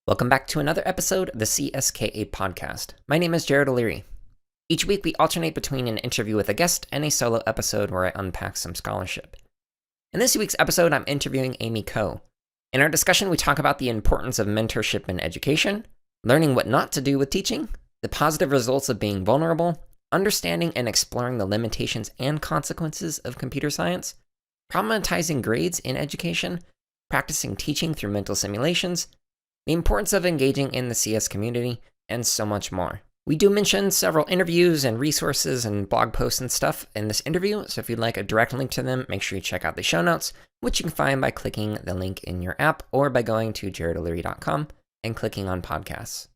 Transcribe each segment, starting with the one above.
Welcome back to another episode of the CSKA podcast. My name is Jared O'Leary. Each week we alternate between an interview with a guest and a solo episode where I unpack some scholarship. In this week's episode, I'm interviewing Amy Ko. In our discussion, we talk about the importance of mentorship in education, learning what not to do with teaching, the positive results of being vulnerable, understanding and exploring the limitations and consequences of computer science, problemmatizing grades in education, practicing teaching through mental simulations, the importance of engaging in the CS community, and so much more. We do mention several interviews and resources and blog posts and stuff in this interview, so if you'd like a direct link to them, make sure you check out the show notes, which you can find by clicking the link in your app or by going to jaredoleary.com and clicking on podcasts.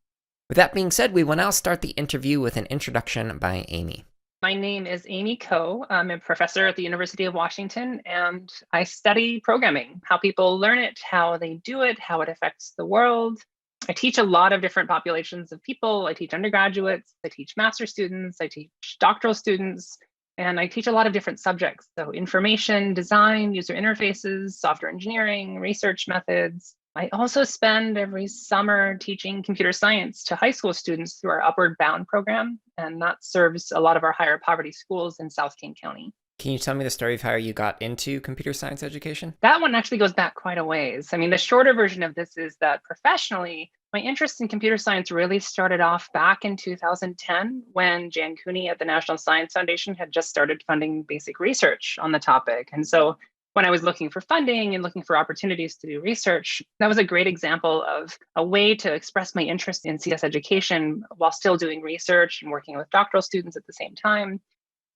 With that being said, we will now start the interview with an introduction by Amy. My name is Amy Ko. I'm a professor at the University of Washington, and I study programming, how people learn it, how they do it, how it affects the world. I teach a lot of different populations of people. I teach undergraduates, I teach master students, I teach doctoral students, and I teach a lot of different subjects. So information, design, user interfaces, software engineering, research methods. I also spend every summer teaching computer science to high school students through our Upward Bound program, and that serves a lot of our higher poverty schools in South King County. Can you tell me the story of how you got into computer science education? That one actually goes back quite a ways. I mean, the shorter version of this is that professionally, my interest in computer science really started off back in 2010 when Jan Cooney at the National Science Foundation had just started funding basic research on the topic. And so when I was looking for funding and looking for opportunities to do research, that was a great example of a way to express my interest in CS education while still doing research and working with doctoral students at the same time.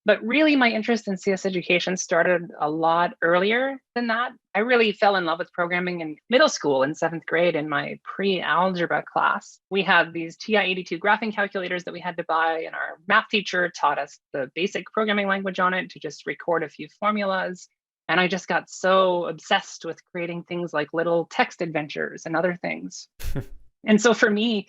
But really, my interest in CS education started a lot earlier than that. I really fell in love with programming in middle school in seventh grade in my pre-algebra class. We had these TI-82 graphing calculators that we had to buy, and our math teacher taught us the basic programming language on it to just record a few formulas. And I just got so obsessed with creating things like little text adventures and other things. And so for me,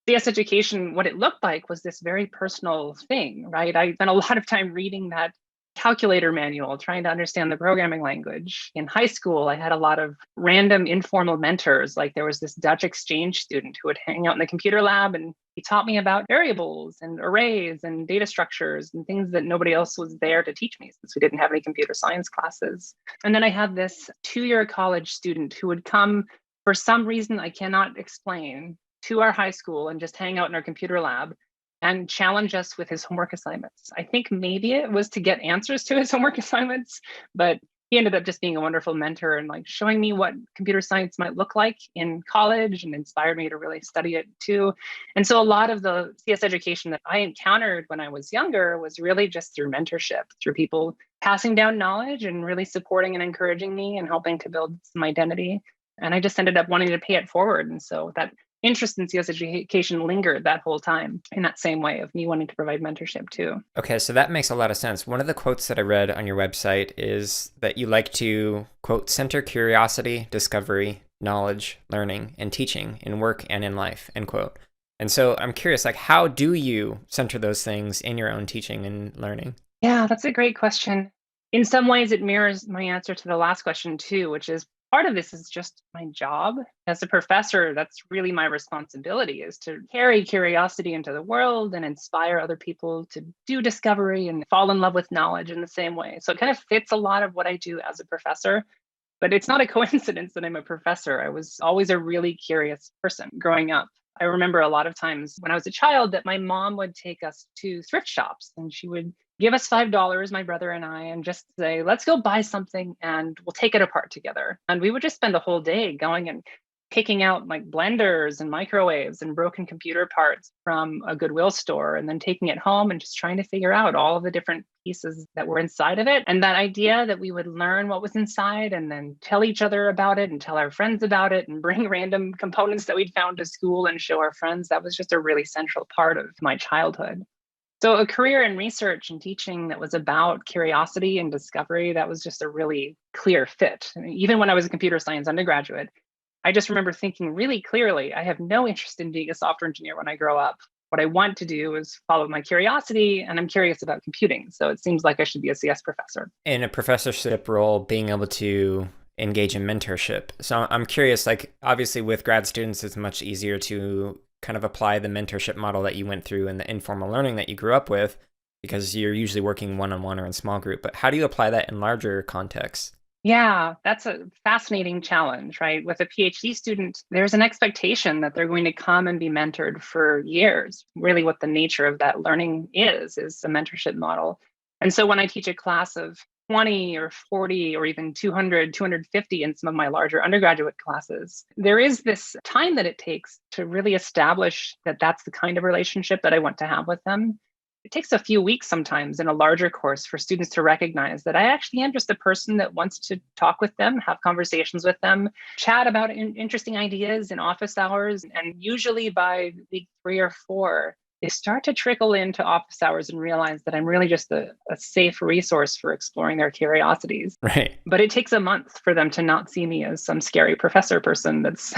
CS education, what it looked like was this very personal thing, right? I spent a lot of time reading that calculator manual, trying to understand the programming language. In high school, I had a lot of random informal mentors. Like there was this Dutch exchange student who would hang out in the computer lab, and he taught me about variables and arrays and data structures and things that nobody else was there to teach me since we didn't have any computer science classes. And then I had this 2-year college student who would come for some reason I cannot explain to our high school and just hang out in our computer lab and challenge us with his homework assignments. I think maybe it was to get answers to his homework assignments, but he ended up just being a wonderful mentor and like showing me what computer science might look like in college and inspired me to really study it too. And so a lot of the CS education that I encountered when I was younger was really just through mentorship, through people passing down knowledge and really supporting and encouraging me and helping to build some identity. And I just ended up wanting to pay it forward. And so that interest in CS education lingered that whole time in that same way of me wanting to provide mentorship too. Okay, so that makes a lot of sense. One of the quotes that I read on your website is that you like to, quote, center curiosity, discovery, knowledge, learning, and teaching in work and in life, end quote. And so I'm curious, like, how do you center those things in your own teaching and learning? Yeah, that's a great question. In some ways, it mirrors my answer to the last question too, which is part of this is just my job. As a professor, that's really my responsibility, is to carry curiosity into the world and inspire other people to do discovery and fall in love with knowledge in the same way. So it kind of fits a lot of what I do as a professor. But it's not a coincidence that I'm a professor. I was always a really curious person growing up. I remember a lot of times when I was a child that my mom would take us to thrift shops and she would give us $5, my brother and I, and just say, let's go buy something and we'll take it apart together. And we would just spend the whole day going and picking out like blenders and microwaves and broken computer parts from a Goodwill store and then taking it home and just trying to figure out all of the different pieces that were inside of it. And that idea that we would learn what was inside and then tell each other about it and tell our friends about it and bring random components that we'd found to school and show our friends, that was just a really central part of my childhood. So a career in research and teaching that was about curiosity and discovery, that was just a really clear fit. I mean, even when I was a computer science undergraduate, I just remember thinking really clearly, I have no interest in being a software engineer when I grow up. What I want to do is follow my curiosity, and I'm curious about computing. So it seems like I should be a CS professor. In a professorship role, being able to engage in mentorship. So I'm curious, like obviously with grad students, it's much easier to kind of apply the mentorship model that you went through and the informal learning that you grew up with because you're usually working one-on-one or in small group. But how do you apply that in larger contexts? Yeah, that's a fascinating challenge, right? With a PhD student, there's an expectation that they're going to come and be mentored for years. Really, what the nature of that learning is a mentorship model. And so when I teach a class of 20 or 40 or even 200, 250 in some of my larger undergraduate classes, there is this time that it takes to really establish that that's the kind of relationship that I want to have with them. It takes a few weeks sometimes in a larger course for students to recognize that I actually am just a person that wants to talk with them, have conversations with them, chat about interesting ideas in office hours. And usually by week 3 or 4, they start to trickle into office hours and realize that I'm really just a safe resource for exploring their curiosities. Right. But it takes a month for them to not see me as some scary professor person that's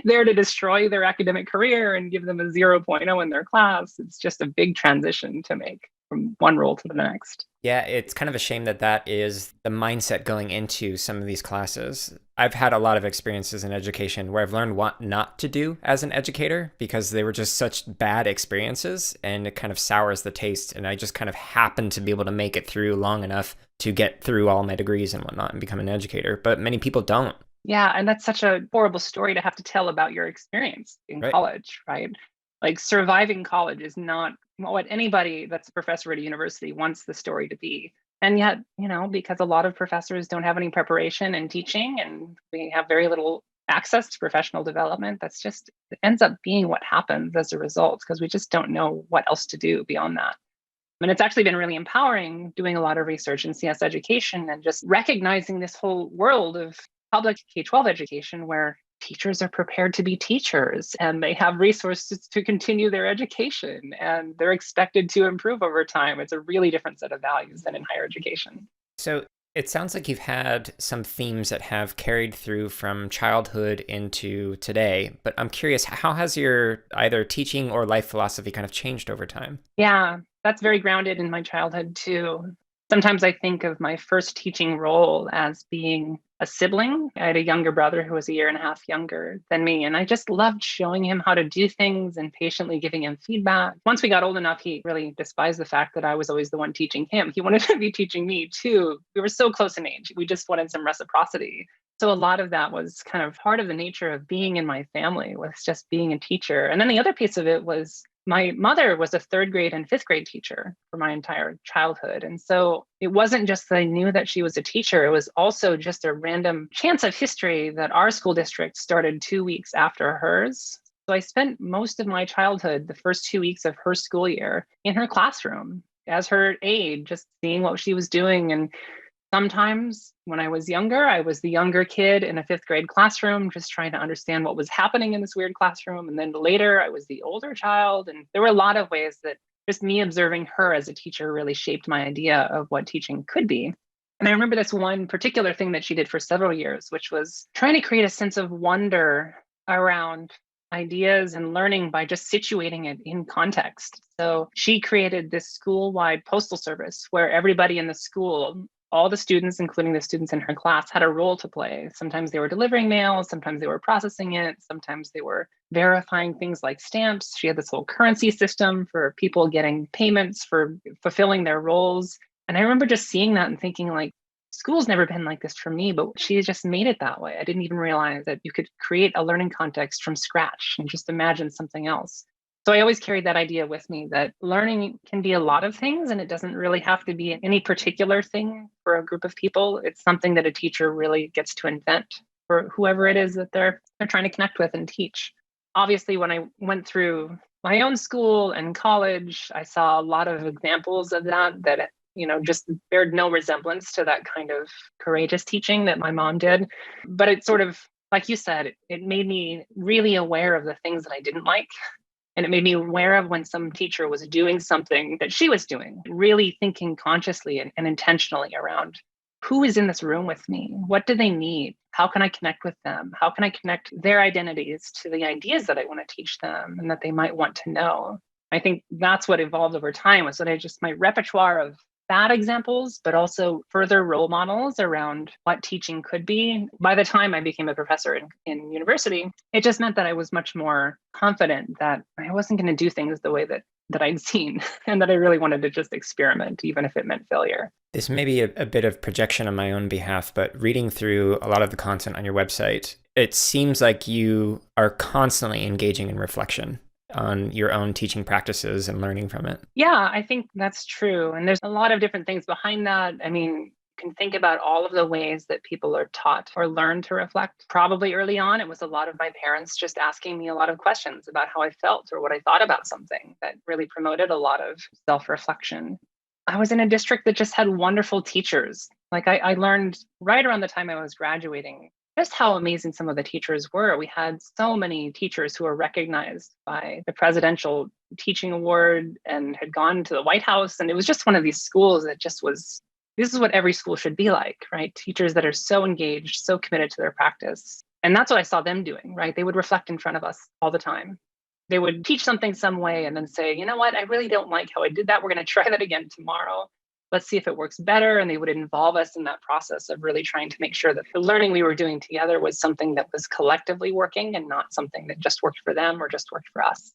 there to destroy their academic career and give them a 0.0 in their class. It's just a big transition to make from one role to the next. Yeah, it's kind of a shame that that is the mindset going into some of these classes. I've had a lot of experiences in education where I've learned what not to do as an educator because they were just such bad experiences and it kind of sours the taste. And I just kind of happened to be able to make it through long enough to get through all my degrees and whatnot and become an educator. But many people don't. Yeah, and that's such a horrible story to have to tell about your experience in Right. college, right? Like surviving college is not what anybody that's a professor at a university wants the story to be. And yet, because a lot of professors don't have any preparation in teaching and we have very little access to professional development, it ends up being what happens as a result because we just don't know what else to do beyond that. And it's actually been really empowering doing a lot of research in CS education and just recognizing this whole world of public K-12 education where teachers are prepared to be teachers and they have resources to continue their education and they're expected to improve over time. It's a really different set of values than in higher education. So it sounds like you've had some themes that have carried through from childhood into today, but I'm curious, how has your either teaching or life philosophy kind of changed over time? Yeah, that's very grounded in my childhood too. Sometimes I think of my first teaching role as being a sibling. I had a younger brother who was a year and a half younger than me, and I just loved showing him how to do things and patiently giving him feedback. Once we got old enough, he really despised the fact that I was always the one teaching him. He wanted to be teaching me too. We were so close in age. We just wanted some reciprocity. So a lot of that was kind of part of the nature of being in my family, was just being a teacher. And then the other piece of it was my mother was a 3rd grade and 5th grade teacher for my entire childhood. And so it wasn't just that I knew that she was a teacher, it was also just a random chance of history that our school district started 2 weeks after hers. So I spent most of my childhood, the first 2 weeks of her school year, in her classroom as her aide, just seeing what she was doing. And sometimes when I was younger, I was the younger kid in a 5th grade classroom, just trying to understand what was happening in this weird classroom. And then later, I was the older child. And there were a lot of ways that just me observing her as a teacher really shaped my idea of what teaching could be. And I remember this one particular thing that she did for several years, which was trying to create a sense of wonder around ideas and learning by just situating it in context. So she created this school-wide postal service where everybody in the school, all the students, including the students in her class, had a role to play. Sometimes they were delivering mail, sometimes they were processing it, sometimes they were verifying things like stamps. She had this whole currency system for people getting payments for fulfilling their roles. And I remember just seeing that and thinking, like, school's never been like this for me, but she just made it that way. I didn't even realize that you could create a learning context from scratch and just imagine something else. So I always carried that idea with me that learning can be a lot of things and it doesn't really have to be any particular thing for a group of people. It's something that a teacher really gets to invent for whoever it is that they're trying to connect with and teach. Obviously, when I went through my own school and college, I saw a lot of examples of that just bared no resemblance to that kind of courageous teaching that my mom did. But it sort of, like you said, it made me really aware of the things that I didn't like. And it made me aware of when some teacher was doing something that she was doing, really thinking consciously and intentionally around who is in this room with me? What do they need? How can I connect with them? How can I connect their identities to the ideas that I want to teach them and that they might want to know? I think that's what evolved over time was that my repertoire of bad examples, but also further role models around what teaching could be. By the time I became a professor in university, it just meant that I was much more confident that I wasn't going to do things the way that I'd seen and that I really wanted to just experiment, even if it meant failure. This may be a bit of projection on my own behalf, but reading through a lot of the content on your website, it seems like you are constantly engaging in reflection on your own teaching practices and learning from it. Yeah, I think that's true. And there's a lot of different things behind that. I mean, you can think about all of the ways that people are taught or learn to reflect. Probably early on, it was a lot of my parents just asking me a lot of questions about how I felt or what I thought about something that really promoted a lot of self-reflection. I was in a district that just had wonderful teachers. Like I learned right around the time I was graduating just how amazing some of the teachers were. We had so many teachers who were recognized by the Presidential Teaching Award and had gone to the White House. And it was just one of these schools that just was, this is what every school should be like, right? Teachers that are so engaged, so committed to their practice. And that's what I saw them doing, right? They would reflect in front of us all the time. They would teach something some way and then say, you know what, I really don't like how I did that. We're going to try that again tomorrow. Let's see if it works better. And they would involve us in that process of really trying to make sure that the learning we were doing together was something that was collectively working and not something that just worked for them or just worked for us.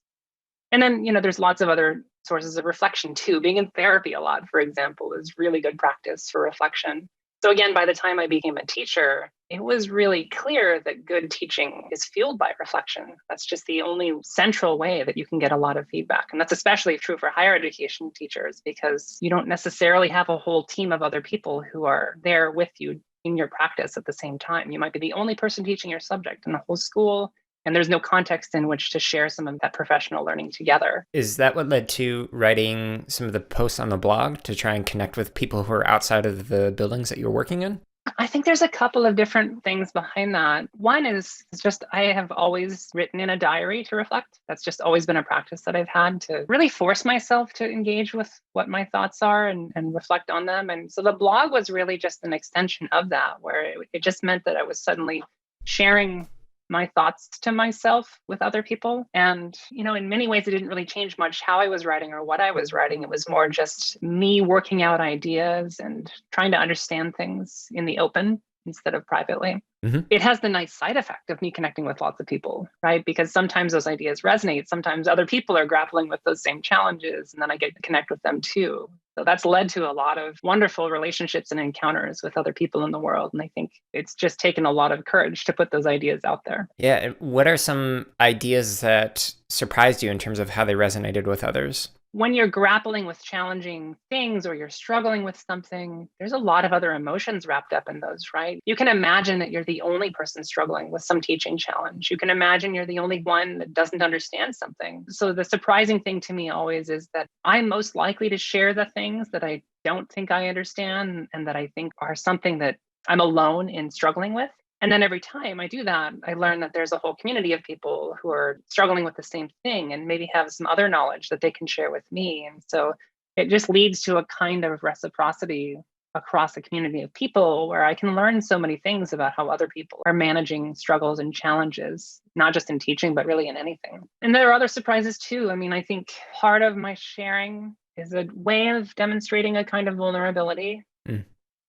And then, there's lots of other sources of reflection too. Being in therapy a lot, for example, is really good practice for reflection. So again, by the time I became a teacher, it was really clear that good teaching is fueled by reflection. That's just the only central way that you can get a lot of feedback. And that's especially true for higher education teachers, because you don't necessarily have a whole team of other people who are there with you in your practice at the same time. You might be the only person teaching your subject in the whole school, and there's no context in which to share some of that professional learning together. Is that what led to writing some of the posts on the blog to try and connect with people who are outside of the buildings that you're working in? I think there's a couple of different things behind that. One is just I have always written in a diary to reflect. That's just always been a practice that I've had to really force myself to engage with what my thoughts are and reflect on them. And so the blog was really just an extension of that, where it just meant that I was suddenly sharing my thoughts to myself with other people. And, in many ways, it didn't really change much how I was writing or what I was writing. It was more just me working out ideas and trying to understand things in the open instead of privately. Mm-hmm. It has the nice side effect of me connecting with lots of people, right? Because sometimes those ideas resonate. Sometimes other people are grappling with those same challenges, and then I get to connect with them too. So that's led to a lot of wonderful relationships and encounters with other people in the world. And I think it's just taken a lot of courage to put those ideas out there. Yeah. And what are some ideas that surprised you in terms of how they resonated with others? When you're grappling with challenging things or you're struggling with something, there's a lot of other emotions wrapped up in those, right? You can imagine that you're the only person struggling with some teaching challenge. You can imagine you're the only one that doesn't understand something. So the surprising thing to me always is that I'm most likely to share the things that I don't think I understand and that I think are something that I'm alone in struggling with. And then every time I do that, I learn that there's a whole community of people who are struggling with the same thing and maybe have some other knowledge that they can share with me. And so it just leads to a kind of reciprocity across a community of people where I can learn so many things about how other people are managing struggles and challenges, not just in teaching, but really in anything. And there are other surprises too. I mean, I think part of my sharing is a way of demonstrating a kind of vulnerability.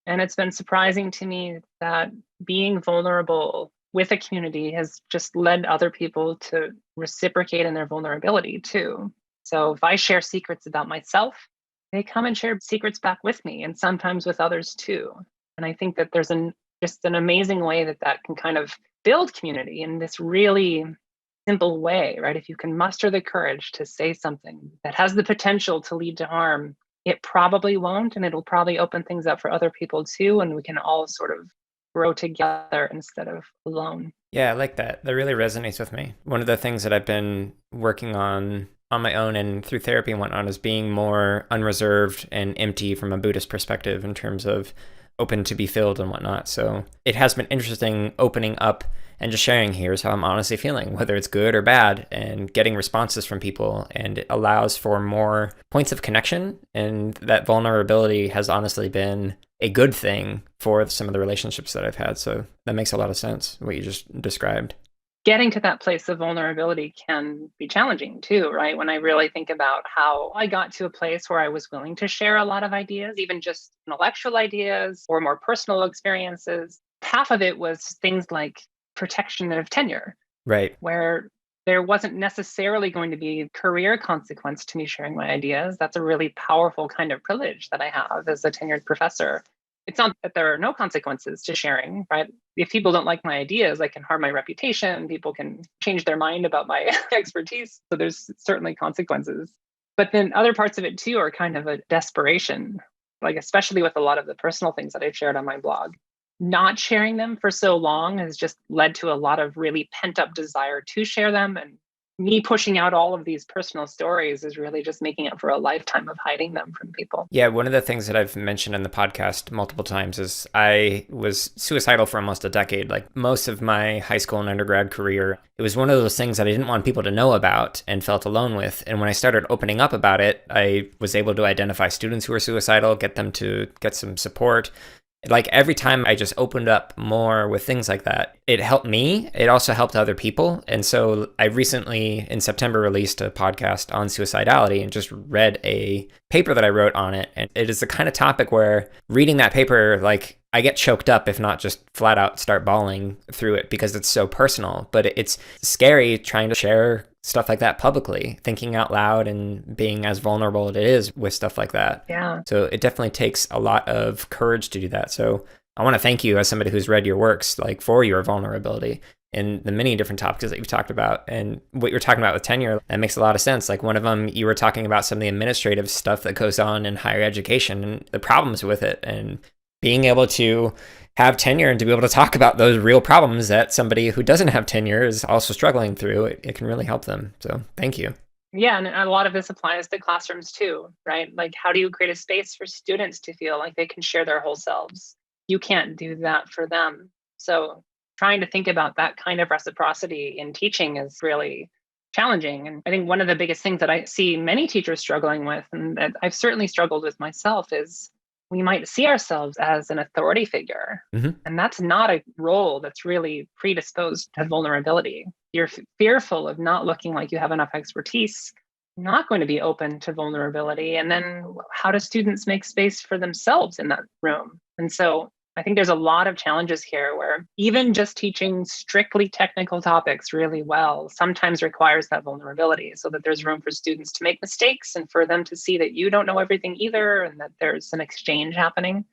And it's been surprising to me that being vulnerable with a community has just led other people to reciprocate in their vulnerability too. So if I share secrets about myself, they come and share secrets back with me and sometimes with others too. And I think that there's just an amazing way that can kind of build community in this really simple way, right? If you can muster the courage to say something that has the potential to lead to harm, it probably won't, and it'll probably open things up for other people too, and we can all sort of grow together instead of alone. Yeah, I like that. That really resonates with me. One of the things that I've been working on my own and through therapy and whatnot is being more unreserved and empty from a Buddhist perspective in terms of open to be filled and whatnot. So it has been interesting opening up and just sharing, here's how I'm honestly feeling, whether it's good or bad, and getting responses from people. And it allows for more points of connection. And that vulnerability has honestly been a good thing for some of the relationships that I've had. So that makes a lot of sense, what you just described. getting to that place of vulnerability can be challenging too, right? When I really think about how I got to a place where I was willing to share a lot of ideas, even just intellectual ideas or more personal experiences, half of it was things like protection of tenure, Right. where there wasn't necessarily going to be career consequence to me sharing my ideas. That's a really powerful kind of privilege that I have as a tenured professor. It's not that there are no consequences to sharing, right? If people don't like my ideas, I can harm my reputation. People can change their mind about my expertise. So there's certainly consequences. But then other parts of it too are kind of a desperation, like especially with a lot of the personal things that I've shared on my blog. Not sharing them for so long has just led to a lot of really pent up desire to share them. And me pushing out all of these personal stories is really just making up for a lifetime of hiding them from people. Yeah, one of the things that I've mentioned in the podcast multiple times is I was suicidal for almost a decade. Like most of my high school and undergrad career, it was one of those things that I didn't want people to know about and felt alone with. And when I started opening up about it, I was able to identify students who were suicidal, get them to get some support. Like every time I just opened up more with things like that, it helped me. It also helped other people. And so I recently, in September, released a podcast on suicidality and just read a paper that I wrote on it. And it is the kind of topic where reading that paper, like I get choked up, if not just flat out start bawling through it because it's so personal. But it's scary trying to share stuff like that publicly, thinking out loud and being as vulnerable as it is with stuff like that. Yeah. So it definitely takes a lot of courage to do that. So I want to thank you as somebody who's read your works, like for your vulnerability in the many different topics that you've talked about. And what you're talking about with tenure, that makes a lot of sense. Like one of them, you were talking about some of the administrative stuff that goes on in higher education and the problems with it, and being able to have tenure and to be able to talk about those real problems that somebody who doesn't have tenure is also struggling through, it can really help them. So thank you. Yeah, and a lot of this applies to classrooms too, right? Like, how do you create a space for students to feel like they can share their whole selves? You can't do that for them. So, trying to think about that kind of reciprocity in teaching is really challenging. And I think one of the biggest things that I see many teachers struggling with, and that I've certainly struggled with myself, is we might see ourselves as an authority figure. Mm-hmm. And that's not a role that's really predisposed to vulnerability. You're fearful of not looking like you have enough expertise, not going to be open to vulnerability. And then how do students make space for themselves in that room? And so I think there's a lot of challenges here where even just teaching strictly technical topics really well sometimes requires that vulnerability so that there's room for students to make mistakes and for them to see that you don't know everything either and that there's an exchange happening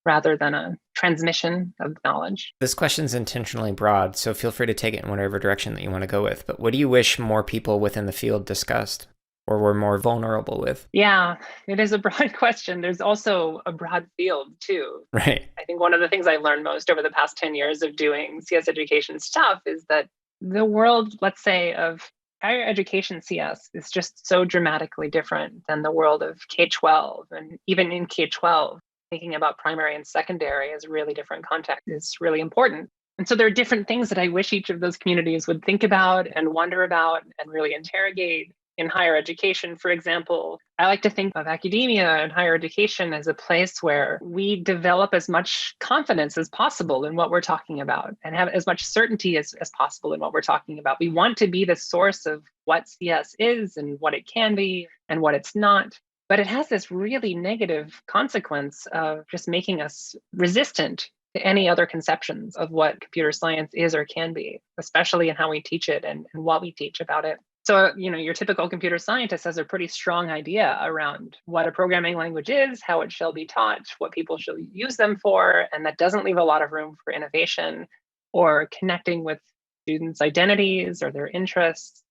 rather than a transmission of knowledge. This question's intentionally broad, so feel free to take it in whatever direction that you want to go with. But what do you wish more people within the field discussed or were more vulnerable with? Yeah, it is a broad question. There's also a broad field too. Right. I think one of the things I learned most over the past 10 years of doing CS education stuff is that the world, let's say, of higher education CS is just so dramatically different than the world of K-12. And even in K-12, thinking about primary and secondary as a really different context is really important. And so there are different things that I wish each of those communities would think about and wonder about and really interrogate. In higher education, for example, I like to think of academia and higher education as a place where we develop as much confidence as possible in what we're talking about and have as much certainty as possible in what we're talking about. We want to be the source of what CS is and what it can be and what it's not. But it has this really negative consequence of just making us resistant to any other conceptions of what computer science is or can be, especially in how we teach it and what we teach about it. So, your typical computer scientist has a pretty strong idea around what a programming language is, how it shall be taught, what people shall use them for, and that doesn't leave a lot of room for innovation or connecting with students' identities or their interests.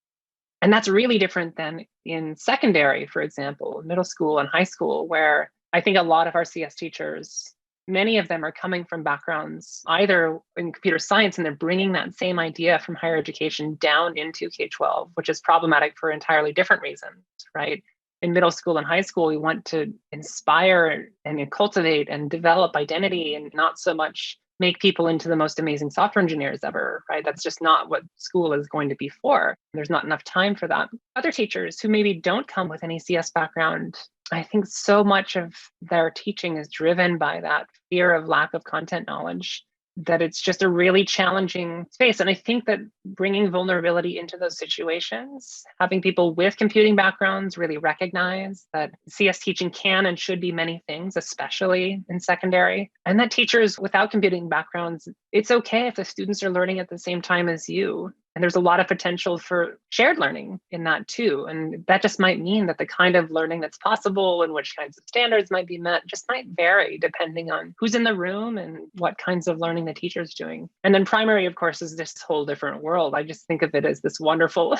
And that's really different than in secondary, for example, middle school and high school, where I think a lot of our CS teachers, many of them are coming from backgrounds either in computer science and they're bringing that same idea from higher education down into K-12, which is problematic for entirely different reasons, right? In middle school and high school, we want to inspire and cultivate and develop identity and not so much make people into the most amazing software engineers ever, right? That's just not what school is going to be for. There's not enough time for that. Other teachers who maybe don't come with any CS background, I think so much of their teaching is driven by that fear of lack of content knowledge. that it's just a really challenging space. And I think that bringing vulnerability into those situations, having people with computing backgrounds really recognize that CS teaching can and should be many things, especially in secondary, and that teachers without computing backgrounds, it's okay if the students are learning at the same time as you. And there's a lot of potential for shared learning in that too. And that just might mean that the kind of learning that's possible and which kinds of standards might be met just might vary depending on who's in the room and what kinds of learning the teacher's doing. And then primary, of course, is this whole different world. I just think of it as this wonderful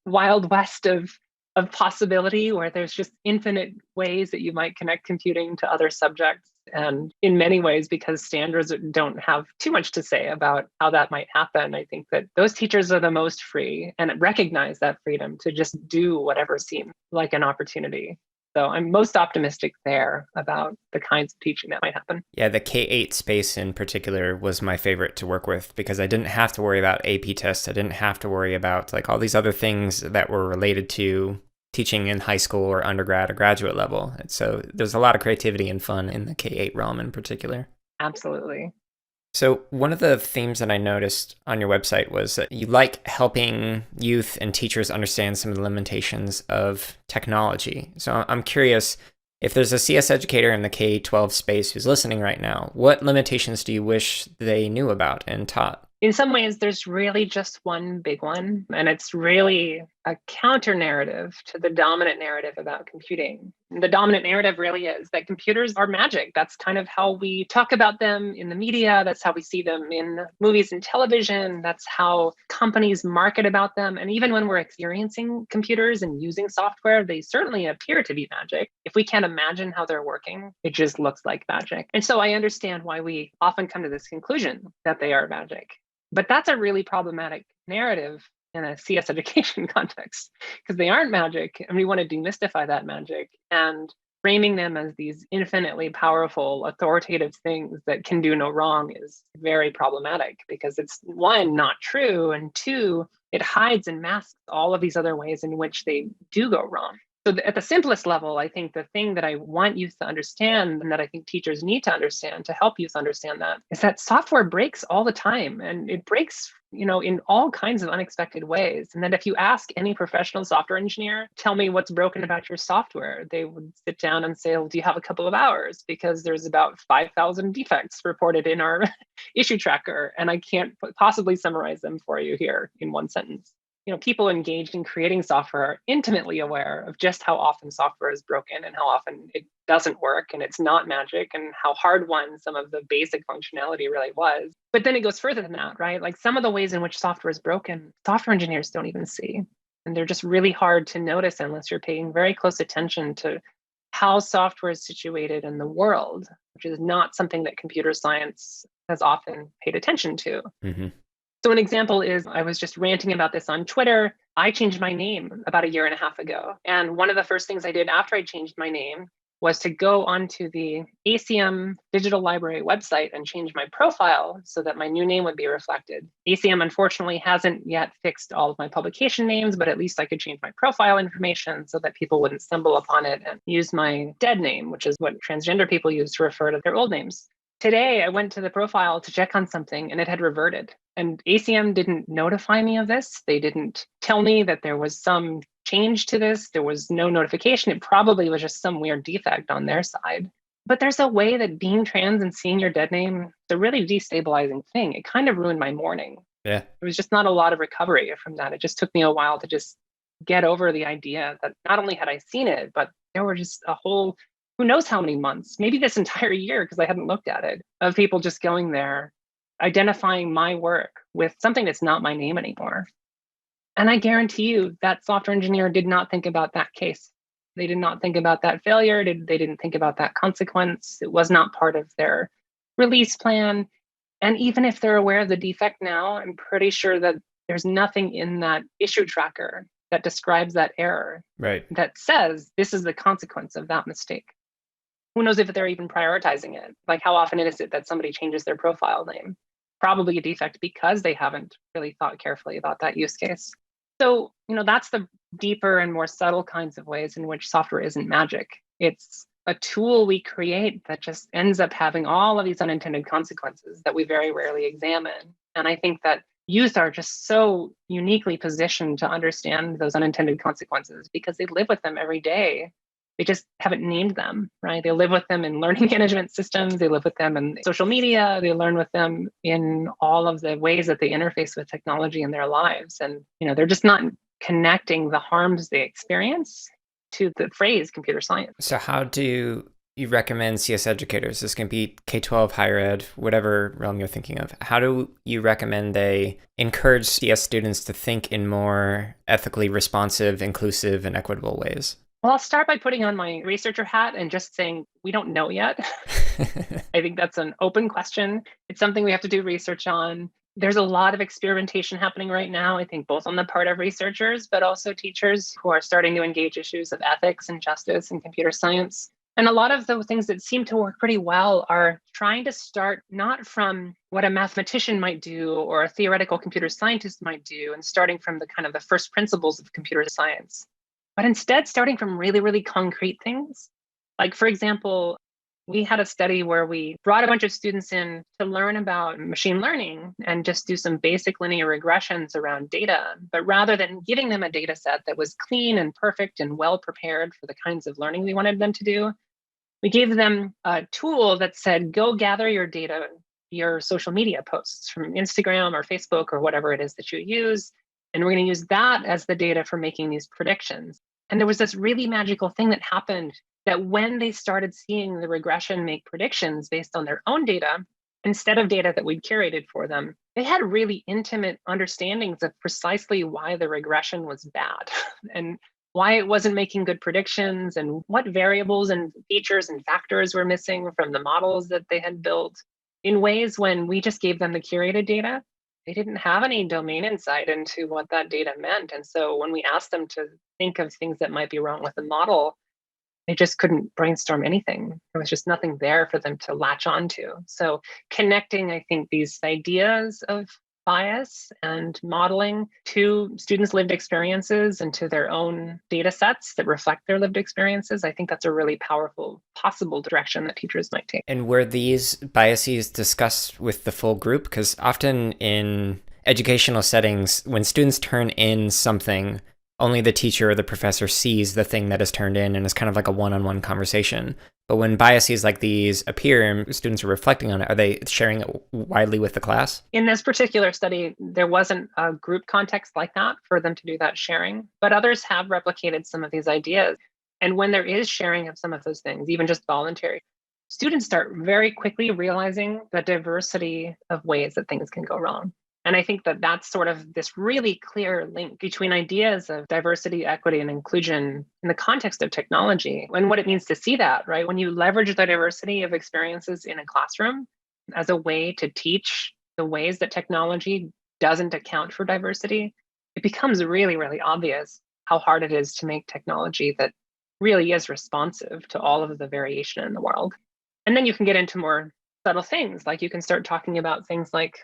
wild west of possibility where there's just infinite ways that you might connect computing to other subjects. And in many ways, because standards don't have too much to say about how that might happen, I think that those teachers are the most free and recognize that freedom to just do whatever seems like an opportunity. So I'm most optimistic there about the kinds of teaching that might happen. Yeah, the K-8 space in particular was my favorite to work with because I didn't have to worry about AP tests. I didn't have to worry about like all these other things that were related to teaching in high school or undergrad or graduate level. And so there's a lot of creativity and fun in the K-8 realm in particular. Absolutely. So one of the themes that I noticed on your website was that you like helping youth and teachers understand some of the limitations of technology. So I'm curious, if there's a CS educator in the K-12 space who's listening right now, what limitations do you wish they knew about and taught? In some ways, there's really just one big one, and it's really a counter narrative to the dominant narrative about computing. The dominant narrative really is that computers are magic. That's kind of how we talk about them in the media. That's how we see them in movies and television. That's how companies market about them. And even when we're experiencing computers and using software, they certainly appear to be magic. If we can't imagine how they're working, it just looks like magic. And so I understand why we often come to this conclusion that they are magic. But that's a really problematic narrative in a CS education context because they aren't magic and we want to demystify that magic. And framing them as these infinitely powerful, authoritative things that can do no wrong is very problematic because it's one, not true, and two, it hides and masks all of these other ways in which they do go wrong. So at the simplest level, I think the thing that I want youth to understand and that I think teachers need to understand to help youth understand that is that software breaks all the time and it breaks, in all kinds of unexpected ways. And that if you ask any professional software engineer, tell me what's broken about your software, they would sit down and say, well, do you have a couple of hours? Because there's about 5,000 defects reported in our issue tracker, and I can't possibly summarize them for you here in one sentence. People engaged in creating software are intimately aware of just how often software is broken and how often it doesn't work and it's not magic and how hard won some of the basic functionality really was. But then it goes further than that, right? Like some of the ways in which software is broken, software engineers don't even see. And they're just really hard to notice unless you're paying very close attention to how software is situated in the world, which is not something that computer science has often paid attention to. Mm-hmm. So an example is I was just ranting about this on Twitter. I changed my name about 1.5 years ago. And one of the first things I did after I changed my name was to go onto the ACM Digital Library website and change my profile so that my new name would be reflected. ACM, unfortunately, hasn't yet fixed all of my publication names, but at least I could change my profile information so that people wouldn't stumble upon it and use my dead name, which is what transgender people use to refer to their old names. Today, I went to the profile to check on something and it had reverted. And ACM didn't notify me of this. They didn't tell me that there was some change to this. There was no notification. It probably was just some weird defect on their side. But there's a way that being trans and seeing your dead name is a really destabilizing thing. It kind of ruined my morning. Yeah. There was just not a lot of recovery from that. It just took me a while to just get over the idea that not only had I seen it, but there were just a whole who knows how many months, maybe this entire year, because I hadn't looked at it, of people just going there, identifying my work with something that's not my name anymore. And I guarantee you that software engineer did not think about that case. They did not think about that failure. They didn't think about that consequence. It was not part of their release plan. And even if they're aware of the defect now, I'm pretty sure that there's nothing in that issue tracker that describes that error, right, that says this is the consequence of that mistake. Who knows if they're even prioritizing it? Like how often is it that somebody changes their profile name? Probably a defect because they haven't really thought carefully about that use case. So, that's the deeper and more subtle kinds of ways in which software isn't magic. It's a tool we create that just ends up having all of these unintended consequences that we very rarely examine. And I think that youth are just so uniquely positioned to understand those unintended consequences because they live with them every day. They just haven't named them, right? They live with them in learning management systems. They live with them in social media. They learn with them in all of the ways that they interface with technology in their lives. And, they're just not connecting the harms they experience to the phrase computer science. So how do you recommend CS educators? This can be K-12, higher ed, whatever realm you're thinking of. How do you recommend they encourage CS students to think in more ethically responsive, inclusive, and equitable ways? Well, I'll start by putting on my researcher hat and just saying, we don't know yet. I think that's an open question. It's something we have to do research on. There's a lot of experimentation happening right now, I think, both on the part of researchers, but also teachers who are starting to engage issues of ethics and justice in computer science. And a lot of the things that seem to work pretty well are trying to start not from what a mathematician might do or a theoretical computer scientist might do, and starting from the kind of the first principles of computer science, but instead starting from really, really concrete things. Like, for example, we had a study where we brought a bunch of students in to learn about machine learning and just do some basic linear regressions around data. But rather than giving them a data set that was clean and perfect and well prepared for the kinds of learning we wanted them to do, we gave them a tool that said, go gather your data, your social media posts from Instagram or Facebook or whatever it is that you use. And we're going to use that as the data for making these predictions. And there was this really magical thing that happened, that when they started seeing the regression make predictions based on their own data, instead of data that we'd curated for them, they had really intimate understandings of precisely why the regression was bad and why it wasn't making good predictions and what variables and features and factors were missing from the models that they had built, in ways when we just gave them the curated data, they didn't have any domain insight into what that data meant. And so when we asked them to think of things that might be wrong with the model, they just couldn't brainstorm anything. There was just nothing there for them to latch onto. So connecting, I think, these ideas of bias and modeling to students' lived experiences and to their own data sets that reflect their lived experiences, I think that's a really powerful possible direction that teachers might take. And were these biases discussed with the full group? Because often in educational settings, when students turn in something, only the teacher or the professor sees the thing that is turned in, and it's kind of like a one-on-one conversation. But when biases like these appear and students are reflecting on it, are they sharing it widely with the class? In this particular study, there wasn't a group context like that for them to do that sharing, but others have replicated some of these ideas. And when there is sharing of some of those things, even just voluntary, students start very quickly realizing the diversity of ways that things can go wrong. And I think that that's sort of this really clear link between ideas of diversity, equity, and inclusion in the context of technology and what it means to see that, right? When you leverage the diversity of experiences in a classroom as a way to teach the ways that technology doesn't account for diversity, it becomes really, really obvious how hard it is to make technology that really is responsive to all of the variation in the world. And then you can get into more subtle things, like you can start talking about things like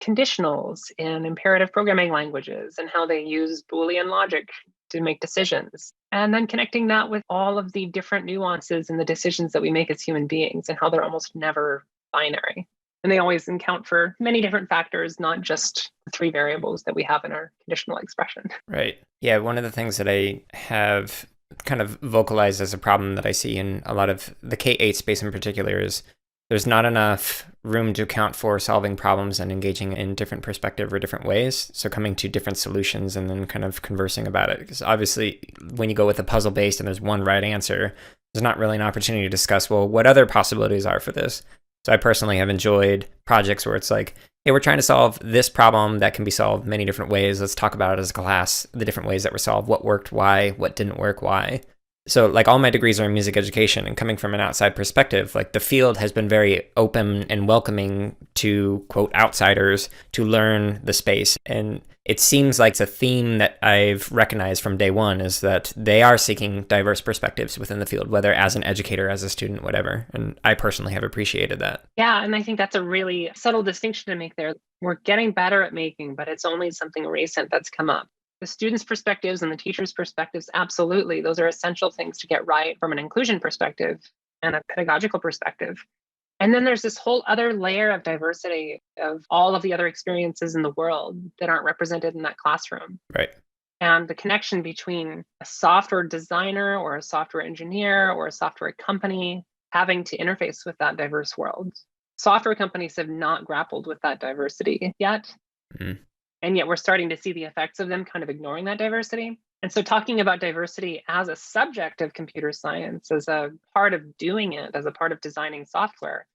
conditionals in imperative programming languages and how they use Boolean logic to make decisions. And then connecting that with all of the different nuances in the decisions that we make as human beings and how they're almost never binary. And they always account for many different factors, not just the three variables that we have in our conditional expression. Right. Yeah, one of the things that I have kind of vocalized as a problem that I see in a lot of the K-8 space in particular is there's not enough room to account for solving problems and engaging in different perspective or different ways. So coming to different solutions and then kind of conversing about it. Because obviously when you go with a puzzle based and there's one right answer, there's not really an opportunity to discuss, well, what other possibilities are for this? So I personally have enjoyed projects where it's like, hey, we're trying to solve this problem that can be solved many different ways. Let's talk about it as a class, the different ways that were solved, what worked, why, what didn't work, why. So like all my degrees are in music education, and coming from an outside perspective, like the field has been very open and welcoming to quote outsiders to learn the space. And it seems like it's a theme that I've recognized from day one is that they are seeking diverse perspectives within the field, whether as an educator, as a student, whatever. And I personally have appreciated that. Yeah, and I think that's a really subtle distinction to make there. We're getting better at making, but it's only something recent that's come up. The students' perspectives and the teachers' perspectives, absolutely. Those are essential things to get right from an inclusion perspective and a pedagogical perspective. And then there's this whole other layer of diversity of all of the other experiences in the world that aren't represented in that classroom. Right. And the connection between a software designer or a software engineer or a software company having to interface with that diverse world. Software companies have not grappled with that diversity yet. Mm. And yet we're starting to see the effects of them kind of ignoring that diversity. And so talking about diversity as a subject of computer science, as a part of doing it, as a part of designing software,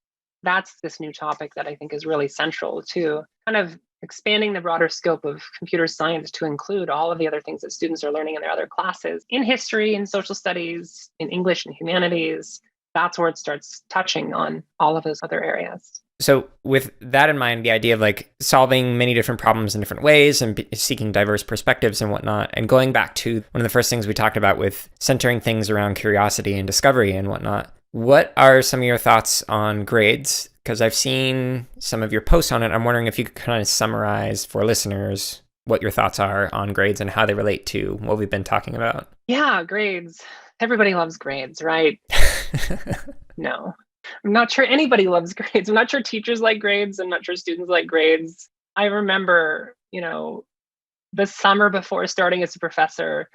that's this new topic that I think is really central to kind of expanding the broader scope of computer science to include all of the other things that students are learning in their other classes, in history, in social studies, in English and humanities. That's where it starts touching on all of those other areas. So with that in mind, the idea of like solving many different problems in different ways and seeking diverse perspectives and whatnot, and going back to one of the first things we talked about with centering things around curiosity and discovery and whatnot, what are some of your thoughts on grades? Because I've seen some of your posts on it. I'm wondering if you could kind of summarize for listeners what your thoughts are on grades and how they relate to what we've been talking about. Yeah, grades. Everybody loves grades, right? No. I'm not sure anybody loves grades. I'm not sure teachers like grades. I'm not sure students like grades. I remember, the summer before starting as a professor,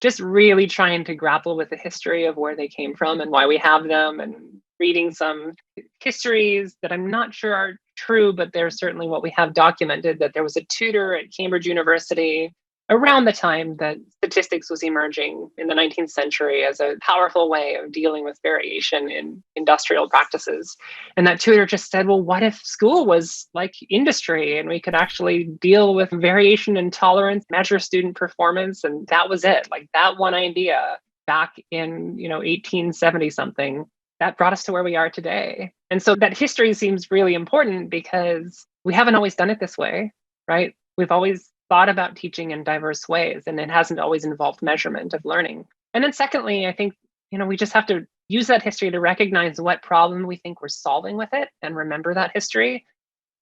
just really trying to grapple with the history of where they came from and why we have them, and reading some histories that I'm not sure are true, but they're certainly what we have documented, that there was a tutor at Cambridge University around the time that statistics was emerging in the 19th century as a powerful way of dealing with variation in industrial practices. And that tutor just said, well, what if school was like industry and we could actually deal with variation and tolerance, measure student performance? And that was it. Like that one idea back in, 1870 something, that brought us to where we are today. And so that history seems really important because we haven't always done it this way, right? We've always thought about teaching in diverse ways, and it hasn't always involved measurement of learning. And then secondly, I think, we just have to use that history to recognize what problem we think we're solving with it and remember that history.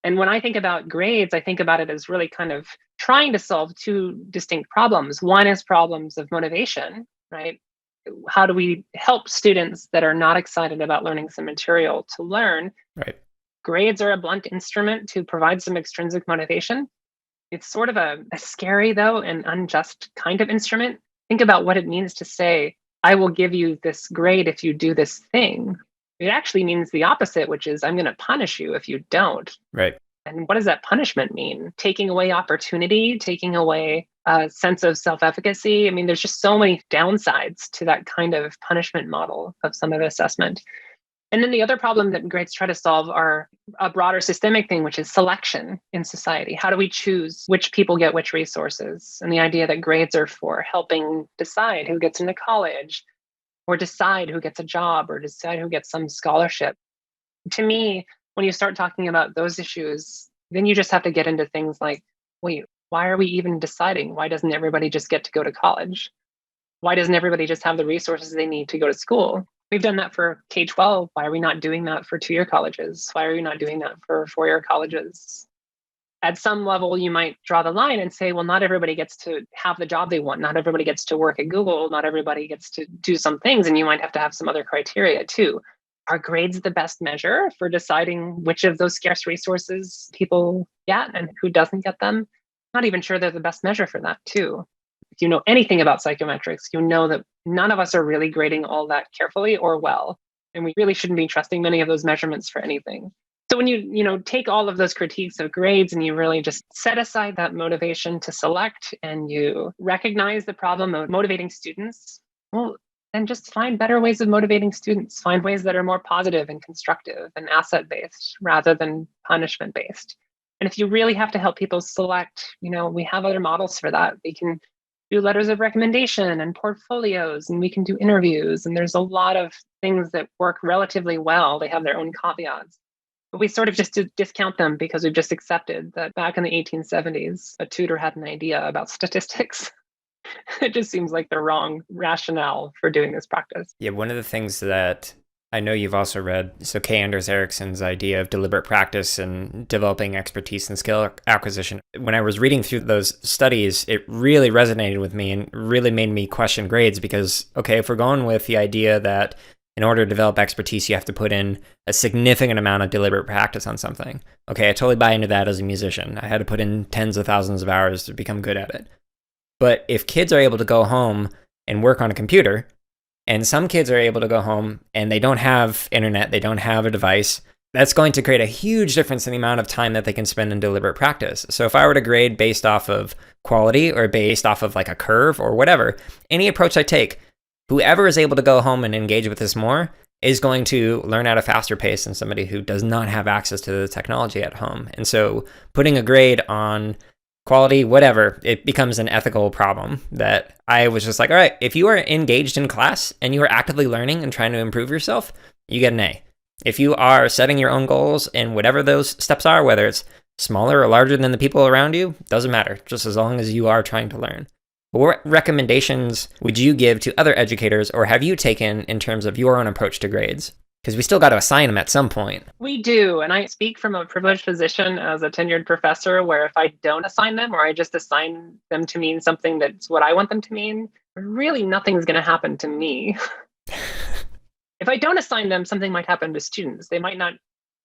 And when I think about grades, I think about it as really kind of trying to solve two distinct problems. One is problems of motivation, right? How do we help students that are not excited about learning some material to learn? Right. Grades are a blunt instrument to provide some extrinsic motivation. It's sort of a scary, though, and unjust kind of instrument. Think about what it means to say, I will give you this grade if you do this thing. It actually means the opposite, which is I'm going to punish you if you don't. Right. And what does that punishment mean? Taking away opportunity, taking away a sense of self-efficacy. I mean, there's just so many downsides to that kind of punishment model of summative assessment. And then the other problem that grades try to solve are a broader systemic thing, which is selection in society. How do we choose which people get which resources? And the idea that grades are for helping decide who gets into college, or decide who gets a job, or decide who gets some scholarship. To me, when you start talking about those issues, then you just have to get into things like, wait, why are we even deciding? Why doesn't everybody just get to go to college? Why doesn't everybody just have the resources they need to go to school? We've done that for K-12. Why are we not doing that for two-year colleges? Why are we not doing that for four-year colleges? At some level, you might draw the line and say, well, not everybody gets to have the job they want. Not everybody gets to work at Google. Not everybody gets to do some things. And you might have to have some other criteria too. Are grades the best measure for deciding which of those scarce resources people get and who doesn't get them? Not even sure they're the best measure for that too. If you know anything about psychometrics, you know that none of us are really grading all that carefully or well. And we really shouldn't be trusting many of those measurements for anything. So when you take all of those critiques of grades and you really just set aside that motivation to select, and you recognize the problem of motivating students, well, then just find better ways of motivating students. Find ways that are more positive and constructive and asset-based rather than punishment-based. And if you really have to help people select, we have other models for that. We can do letters of recommendation and portfolios, and we can do interviews. And there's a lot of things that work relatively well. They have their own caveats. But we sort of just discount them because we've just accepted that back in the 1870s, a tutor had an idea about statistics. It just seems like the wrong rationale for doing this practice. Yeah, one of the things that I know you've also read Kay Anders Ericsson's idea of deliberate practice and developing expertise and skill acquisition. When I was reading through those studies, it really resonated with me and really made me question grades because, okay, if we're going with the idea that in order to develop expertise, you have to put in a significant amount of deliberate practice on something. Okay, I totally buy into that as a musician. I had to put in tens of thousands of hours to become good at it. But if kids are able to go home and work on a computer, and some kids are able to go home and they don't have internet, they don't have a device, that's going to create a huge difference in the amount of time that they can spend in deliberate practice. So if I were to grade based off of quality or based off of like a curve or whatever, any approach I take, whoever is able to go home and engage with this more is going to learn at a faster pace than somebody who does not have access to the technology at home. And so putting a grade on quality, whatever, it becomes an ethical problem that I was just like, all right, if you are engaged in class and you are actively learning and trying to improve yourself, you get an A. If you are setting your own goals and whatever those steps are, whether it's smaller or larger than the people around you, doesn't matter, just as long as you are trying to learn. What recommendations would you give to other educators or have you taken in terms of your own approach to grades? Because we still got to assign them at some point. We do. And I speak from a privileged position as a tenured professor, where if I don't assign them or I just assign them to mean something that's what I want them to mean, really nothing's going to happen to me. If I don't assign them, something might happen to students. They might not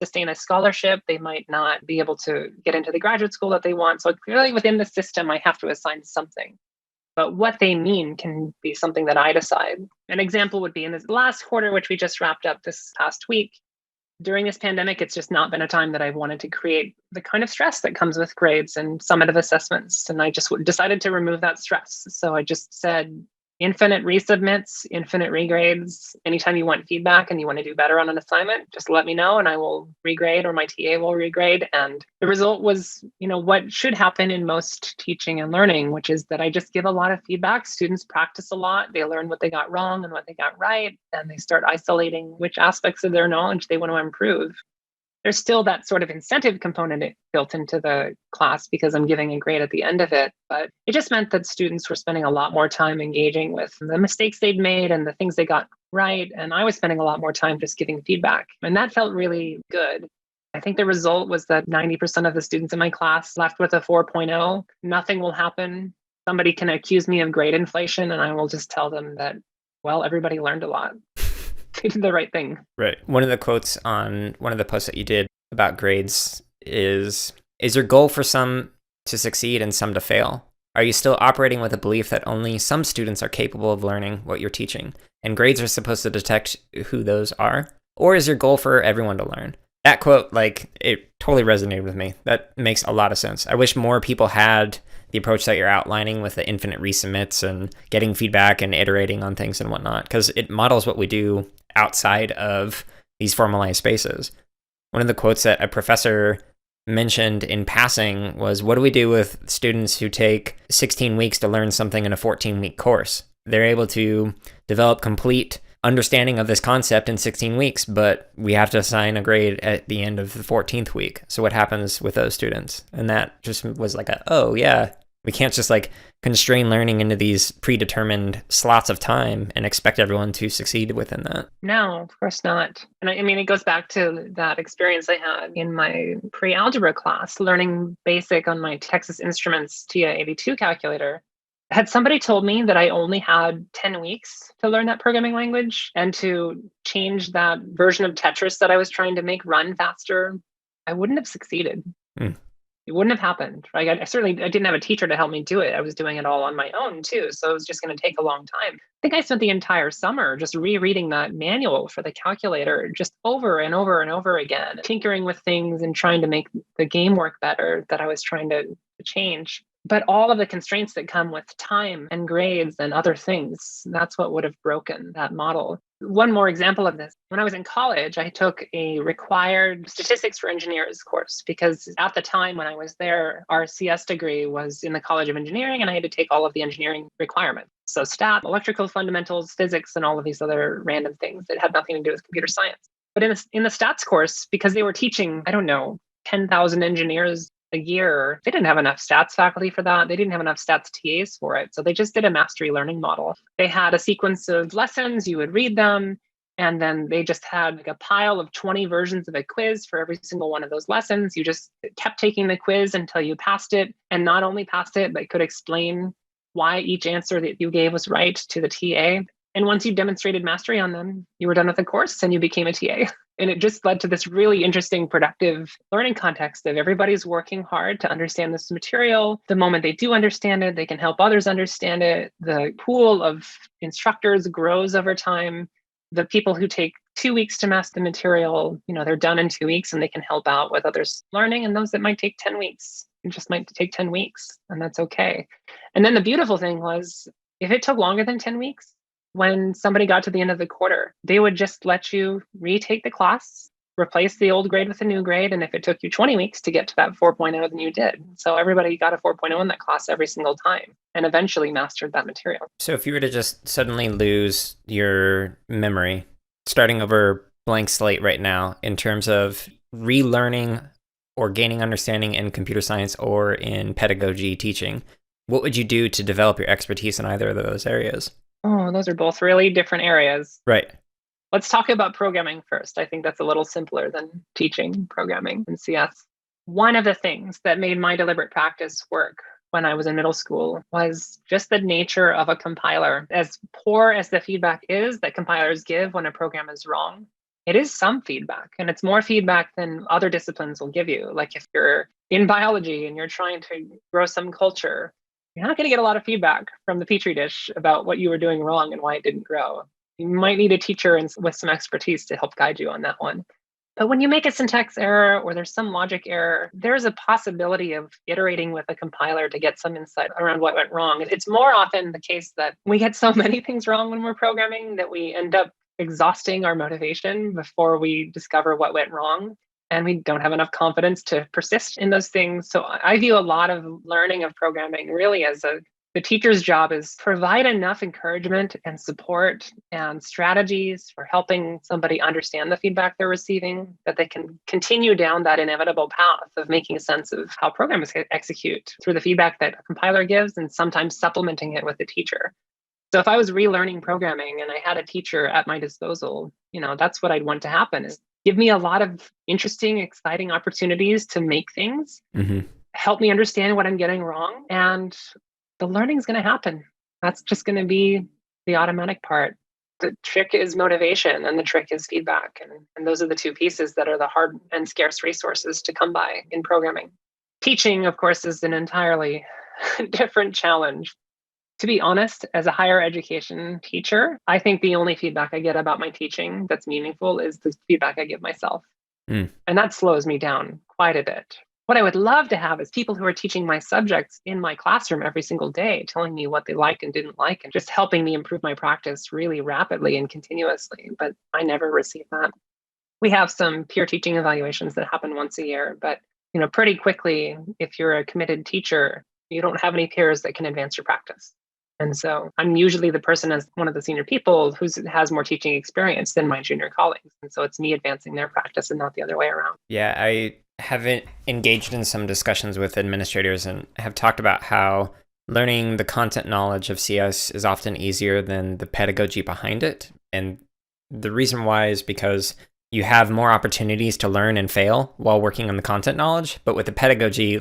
sustain a scholarship. They might not be able to get into the graduate school that they want. So clearly within the system, I have to assign something. But what they mean can be something that I decide. An example would be in this last quarter, which we just wrapped up this past week. During this pandemic, it's just not been a time that I've wanted to create the kind of stress that comes with grades and summative assessments. And I just decided to remove that stress. So I just said, infinite resubmits, infinite regrades. Anytime you want feedback and you want to do better on an assignment, just let me know and I will regrade or my TA will regrade. And the result was, what should happen in most teaching and learning, which is that I just give a lot of feedback. Students practice a lot. They learn what they got wrong and what they got right. And they start isolating which aspects of their knowledge they want to improve. There's still that sort of incentive component built into the class because I'm giving a grade at the end of it. But it just meant that students were spending a lot more time engaging with the mistakes they'd made and the things they got right. And I was spending a lot more time just giving feedback. And that felt really good. I think the result was that 90% of the students in my class left with a 4.0. Nothing will happen. Somebody can accuse me of grade inflation and I will just tell them that, well, everybody learned a lot. They did the right thing. Right. One of the quotes on one of the posts that you did about grades is your goal for some to succeed and some to fail? Are you still operating with a belief that only some students are capable of learning what you're teaching, and grades are supposed to detect who those are? Or is your goal for everyone to learn? That quote, it totally resonated with me. That makes a lot of sense. I wish more people had the approach that you're outlining with the infinite resubmits and getting feedback and iterating on things and whatnot, because it models what we do outside of these formalized spaces. One of the quotes that a professor mentioned in passing was, what do we do with students who take 16 weeks to learn something in a 14-week course? They're able to develop complete understanding of this concept in 16 weeks, but we have to assign a grade at the end of the 14th week. So what happens with those students? And that just was like oh yeah, we can't just constrain learning into these predetermined slots of time and expect everyone to succeed within that. No, of course not. And I mean, it goes back to that experience I had in my pre-algebra class, learning basic on my Texas Instruments TIA-82 calculator. Had somebody told me that I only had 10 weeks to learn that programming language and to change that version of Tetris that I was trying to make run faster, I wouldn't have succeeded. It wouldn't have happened. Right? I didn't have a teacher to help me do it. I was doing it all on my own too. So it was just going to take a long time. I think I spent the entire summer just rereading that manual for the calculator just over and over and over again, tinkering with things and trying to make the game work better that I was trying to change. But all of the constraints that come with time and grades and other things, that's what would have broken that model. One more example of this. When I was in college, I took a required statistics for engineers course because at the time when I was there, our CS degree was in the College of Engineering and I had to take all of the engineering requirements. So stat, electrical fundamentals, physics, and all of these other random things that had nothing to do with computer science. But in the stats course, because they were teaching, 10,000 engineers a year, they didn't have enough stats faculty for that. They didn't have enough stats TAs for it. So they just did a mastery learning model. They had a sequence of lessons. You would read them. And then they just had like a pile of 20 versions of a quiz for every single one of those lessons. You just kept taking the quiz until you passed it, and not only passed it, but could explain why each answer that you gave was right to the TA. And once you demonstrated mastery on them, you were done with the course and you became a TA. And it just led to this really interesting, productive learning context of everybody's working hard to understand this material. The moment they do understand it, they can help others understand it. The pool of instructors grows over time. The people who take 2 weeks to master the material, they're done in 2 weeks and they can help out with others learning. And those that might take 10 weeks, it just might take 10 weeks, and that's okay. And then the beautiful thing was, if it took longer than 10 weeks, when somebody got to the end of the quarter, they would just let you retake the class, replace the old grade with a new grade. And if it took you 20 weeks to get to that 4.0, then you did. So everybody got a 4.0 in that class every single time and eventually mastered that material. So if you were to just suddenly lose your memory, starting over blank slate right now in terms of relearning or gaining understanding in computer science or in pedagogy teaching, what would you do to develop your expertise in either of those areas? Oh, those are both really different areas. Right. Let's talk about programming first. I think that's a little simpler than teaching programming in CS. One of the things that made my deliberate practice work when I was in middle school was just the nature of a compiler. As poor as the feedback is that compilers give when a program is wrong, it is some feedback, and it's more feedback than other disciplines will give you. Like if you're in biology and you're trying to grow some culture, you're not going to get a lot of feedback from the petri dish about what you were doing wrong and why it didn't grow. You might need a teacher with some expertise to help guide you on that one. But when you make a syntax error or there's some logic error, there's a possibility of iterating with a compiler to get some insight around what went wrong. It's more often the case that we get so many things wrong when we're programming that we end up exhausting our motivation before we discover what went wrong. And we don't have enough confidence to persist in those things. So I view a lot of learning of programming really as the teacher's job is provide enough encouragement and support and strategies for helping somebody understand the feedback they're receiving, that they can continue down that inevitable path of making sense of how programs execute through the feedback that a compiler gives and sometimes supplementing it with a teacher. So if I was relearning programming and I had a teacher at my disposal, that's what I'd want to happen is give me a lot of interesting, exciting opportunities to make things, help me understand what I'm getting wrong, and the learning is going to happen. That's just going to be the automatic part. The trick is motivation and the trick is feedback. And those are the two pieces that are the hard and scarce resources to come by in programming. Teaching, of course, is an entirely different challenge. To be honest, as a higher education teacher, I think the only feedback I get about my teaching that's meaningful is the feedback I give myself. And that slows me down quite a bit. What I would love to have is people who are teaching my subjects in my classroom every single day, telling me what they liked and didn't like, and just helping me improve my practice really rapidly and continuously. But I never receive that. We have some peer teaching evaluations that happen once a year, but pretty quickly, if you're a committed teacher, you don't have any peers that can advance your practice. And so I'm usually the person as one of the senior people who has more teaching experience than my junior colleagues. And so it's me advancing their practice and not the other way around. Yeah, I haven't engaged in some discussions with administrators and have talked about how learning the content knowledge of CS is often easier than the pedagogy behind it. And the reason why is because you have more opportunities to learn and fail while working on the content knowledge. But with the pedagogy,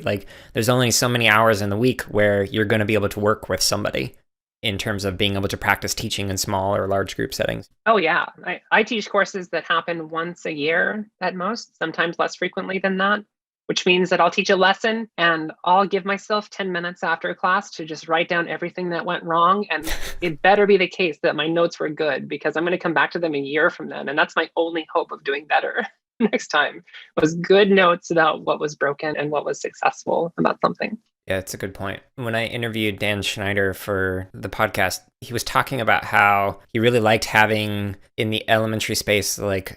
there's only so many hours in the week where you're going to be able to work with somebody in terms of being able to practice teaching in small or large group settings. Oh, yeah. I teach courses that happen once a year at most, sometimes less frequently than that, which means that I'll teach a lesson and I'll give myself 10 minutes after class to just write down everything that went wrong. And it better be the case that my notes were good because I'm going to come back to them a year from then. And that's my only hope of doing better next time, was good notes about what was broken and what was successful about something. Yeah, it's a good point. When I interviewed Dan Schneider for the podcast, he was talking about how he really liked having in the elementary space, the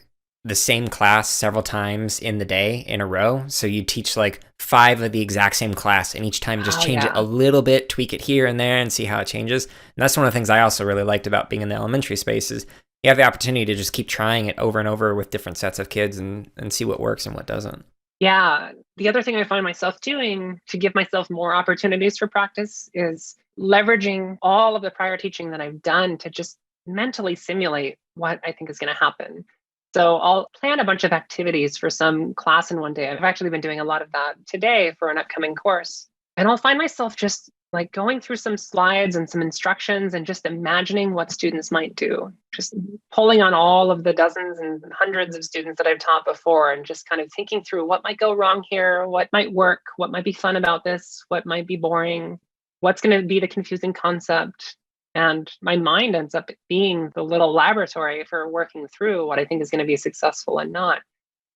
same class several times in the day in a row. So you teach 5 of the exact same class and each time just change it a little bit, tweak it here and there and see how it changes. And that's one of the things I also really liked about being in the elementary space is you have the opportunity to just keep trying it over and over with different sets of kids and see what works and what doesn't. Yeah. The other thing I find myself doing to give myself more opportunities for practice is leveraging all of the prior teaching that I've done to just mentally simulate what I think is going to happen. So I'll plan a bunch of activities for some class in one day. I've actually been doing a lot of that today for an upcoming course. And I'll find myself just like going through some slides and some instructions and just imagining what students might do, just pulling on all of the dozens and hundreds of students that I've taught before and just kind of thinking through what might go wrong here, what might work, what might be fun about this, what might be boring, what's going to be the confusing concept. And my mind ends up being the little laboratory for working through what I think is going to be successful and not.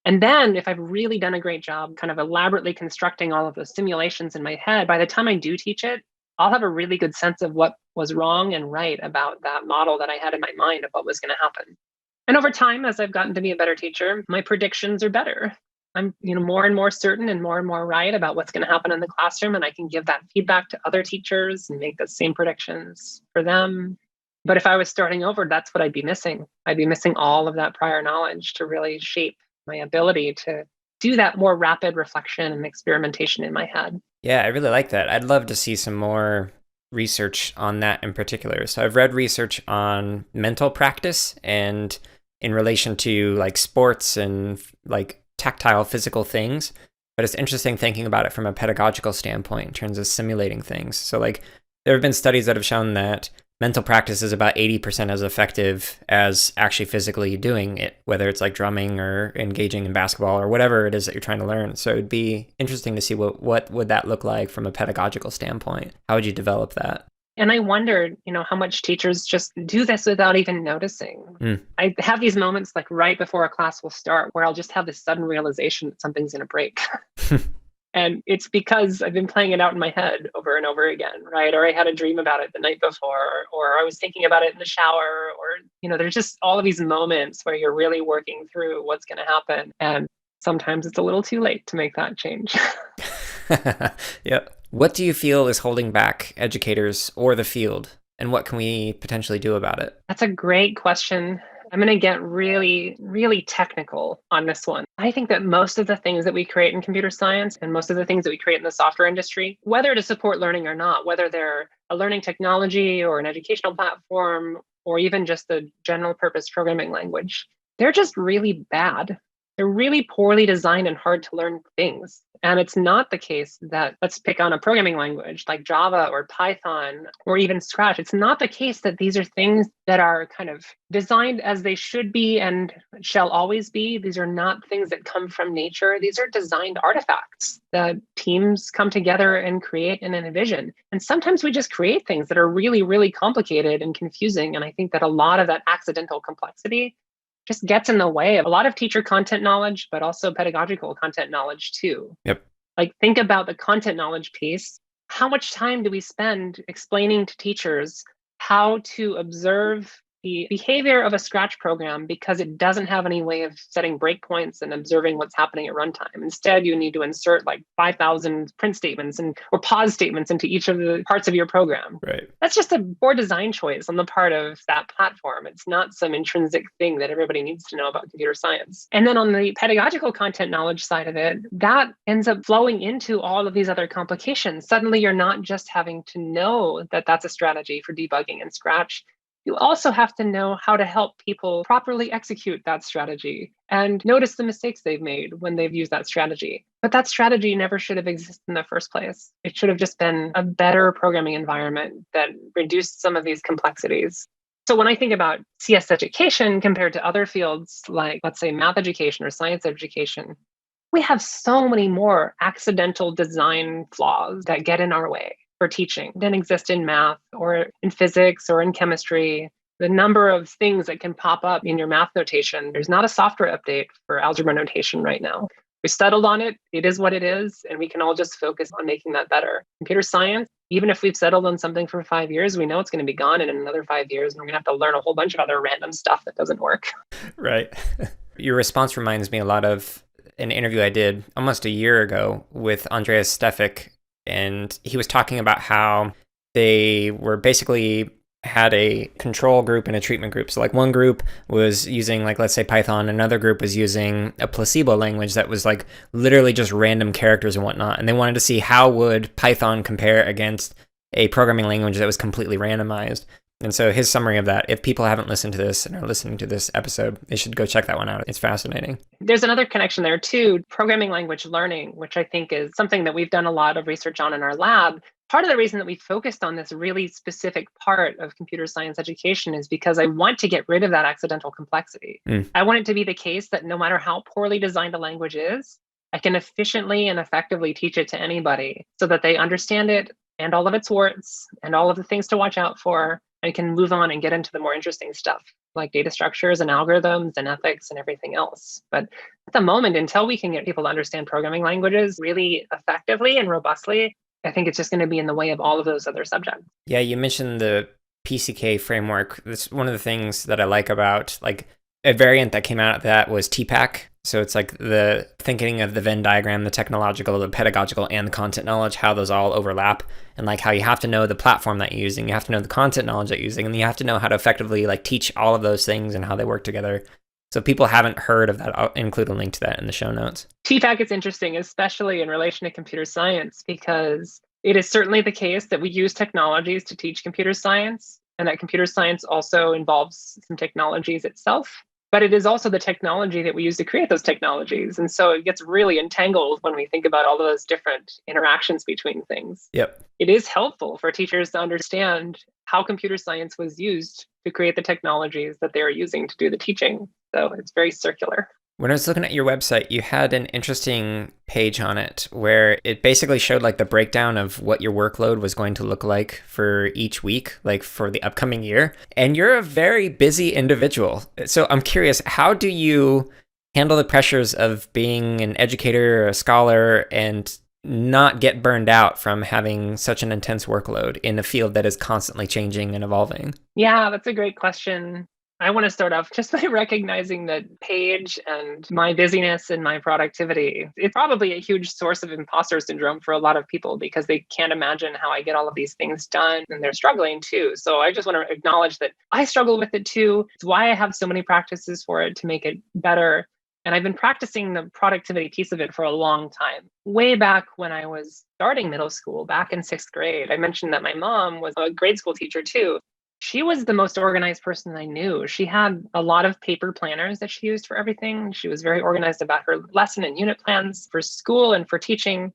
And then if I've really done a great job kind of elaborately constructing all of those simulations in my head, by the time I do teach it, I'll have a really good sense of what was wrong and right about that model that I had in my mind of what was going to happen. And over time, as I've gotten to be a better teacher, my predictions are better. I'm more and more certain and more right about what's going to happen in the classroom. And I can give that feedback to other teachers and make the same predictions for them. But if I was starting over, that's what I'd be missing. I'd be missing all of that prior knowledge to really shape my ability to do that more rapid reflection and experimentation in my head. Yeah, I really like that. I'd love to see some more research on that in particular. So I've read research on mental practice and in relation to like sports and like tactile physical things, but it's interesting thinking about it from a pedagogical standpoint in terms of simulating things. So like there have been studies that have shown that mental practice is about 80% as effective as actually physically doing it, whether it's like drumming or engaging in basketball or whatever it is that you're trying to learn. So it'd be interesting to see what would that look like from a pedagogical standpoint. How would you develop that? And I wondered, how much teachers just do this without even noticing. I have these moments like right before a class will start where I'll just have this sudden realization that something's going to break. And it's because I've been playing it out in my head over and over again, right? Or I had a dream about it the night before, or I was thinking about it in the shower, or, there's just all of these moments where you're really working through what's going to happen. And sometimes it's a little too late to make that change. Yep. What do you feel is holding back educators or the field, and what can we potentially do about it? That's a great question. I'm going to get really, really technical on this one. I think that most of the things that we create in computer science and most of the things that we create in the software industry, whether to support learning or not, whether they're a learning technology or an educational platform, or even just a general purpose programming language, they're just really bad. They're really poorly designed and hard to learn things. And it's not the case that, let's pick on a programming language like Java or Python or even Scratch. It's not the case that these are things that are kind of designed as they should be and shall always be. These are not things that come from nature. These are designed artifacts that teams come together and create and envision. And sometimes we just create things that are really, really complicated and confusing. And I think that a lot of that accidental complexity just gets in the way of a lot of teacher content knowledge, but also pedagogical content knowledge too. Yep. Like think about the content knowledge piece. How much time do we spend explaining to teachers how to observe the behavior of a Scratch program because it doesn't have any way of setting breakpoints and observing what's happening at runtime? Instead, you need to insert like 5,000 print statements or pause statements into each of the parts of your program. Right. That's just a poor design choice on the part of that platform. It's not some intrinsic thing that everybody needs to know about computer science. And then on the pedagogical content knowledge side of it, that ends up flowing into all of these other complications. Suddenly, you're not just having to know that that's a strategy for debugging in Scratch. You also have to know how to help people properly execute that strategy and notice the mistakes they've made when they've used that strategy. But that strategy never should have existed in the first place. It should have just been a better programming environment that reduced some of these complexities. So when I think about CS education compared to other fields like, let's say, math education or science education, we have so many more accidental design flaws that get in our way for teaching than exist in math or in physics or in chemistry. The number of things that can pop up in your math notation, there's not a software update for algebra notation right now. We settled on it. It is what it is. And we can all just focus on making that better. Computer science, even if we've settled on something for 5 years, we know it's going to be gone in another 5 years. And we're going to have to learn a whole bunch of other random stuff that doesn't work. Right. Your response reminds me a lot of an interview I did almost a year ago with Andreas Stefik. And he was talking about how they were basically had a control group and a treatment group. So like one group was using like, let's say Python, another group was using a placebo language that was like literally just random characters and whatnot. And they wanted to see how would Python compare against a programming language that was completely randomized. And so his summary of that, if people haven't listened to this and are listening to this episode, they should go check that one out. It's fascinating. There's another connection there too, programming language learning, which I think is something that we've done a lot of research on in our lab. Part of the reason that we focused on this really specific part of computer science education is because I want to get rid of that accidental complexity. I want it to be the case that no matter how poorly designed a language is, I can efficiently and effectively teach it to anybody so that they understand it and all of its warts and all of the things to watch out for, and can move on and get into the more interesting stuff like data structures and algorithms and ethics and everything else. But at the moment, until we can get people to understand programming languages really effectively and robustly, I think it's just going to be in the way of all of those other subjects. Yeah, you mentioned the PCK framework. That's one of the things that I like about, like, a variant that came out of that was TPAC. So it's like the thinking of the Venn diagram, the technological, the pedagogical, and the content knowledge, how those all overlap, and like how you have to know the platform that you're using, you have to know the content knowledge that you're using, and you have to know how to effectively like teach all of those things and how they work together. So if people haven't heard of that, I'll include a link to that in the show notes. TPAC is interesting, especially in relation to computer science, because it is certainly the case that we use technologies to teach computer science, and that computer science also involves some technologies itself. But it is also the technology that we use to create those technologies. And so it gets really entangled when we think about all of those different interactions between things. Yep. It is helpful for teachers to understand how computer science was used to create the technologies that they're using to do the teaching. So it's very circular. When I was looking at your website, you had an interesting page on it where it basically showed like the breakdown of what your workload was going to look like for each week, like for the upcoming year. And you're a very busy individual. So I'm curious, how do you handle the pressures of being an educator or a scholar and not get burned out from having such an intense workload in a field that is constantly changing and evolving? Yeah, that's a great question. I want to start off just by recognizing that Paige and my busyness and my productivity, it's probably a huge source of imposter syndrome for a lot of people because they can't imagine how I get all of these things done and they're struggling too. So I just want to acknowledge that I struggle with it too. It's why I have so many practices for it to make it better. And I've been practicing the productivity piece of it for a long time. Way back when I was starting middle school, back in 6th grade, I mentioned that my mom was a grade school teacher too. She was the most organized person I knew. She had a lot of paper planners that she used for everything. She was very organized about her lesson and unit plans for school and for teaching.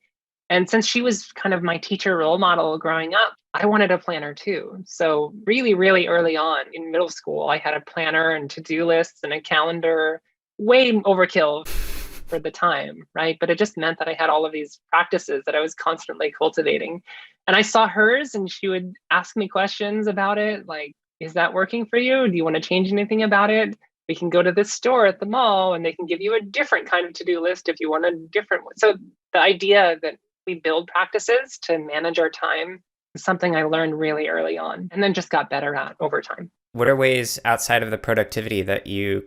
And since she was kind of my teacher role model growing up, I wanted a planner too. So really, really early on in middle school, I had a planner and to-do lists and a calendar, way overkill for the time, right? But it just meant that I had all of these practices that I was constantly cultivating. And I saw hers and she would ask me questions about it, like, is that working for you? Do you want to change anything about it? We can go to this store at the mall and they can give you a different kind of to-do list if you want a different one. So the idea that we build practices to manage our time is something I learned really early on and then just got better at over time. What are ways outside of the productivity that you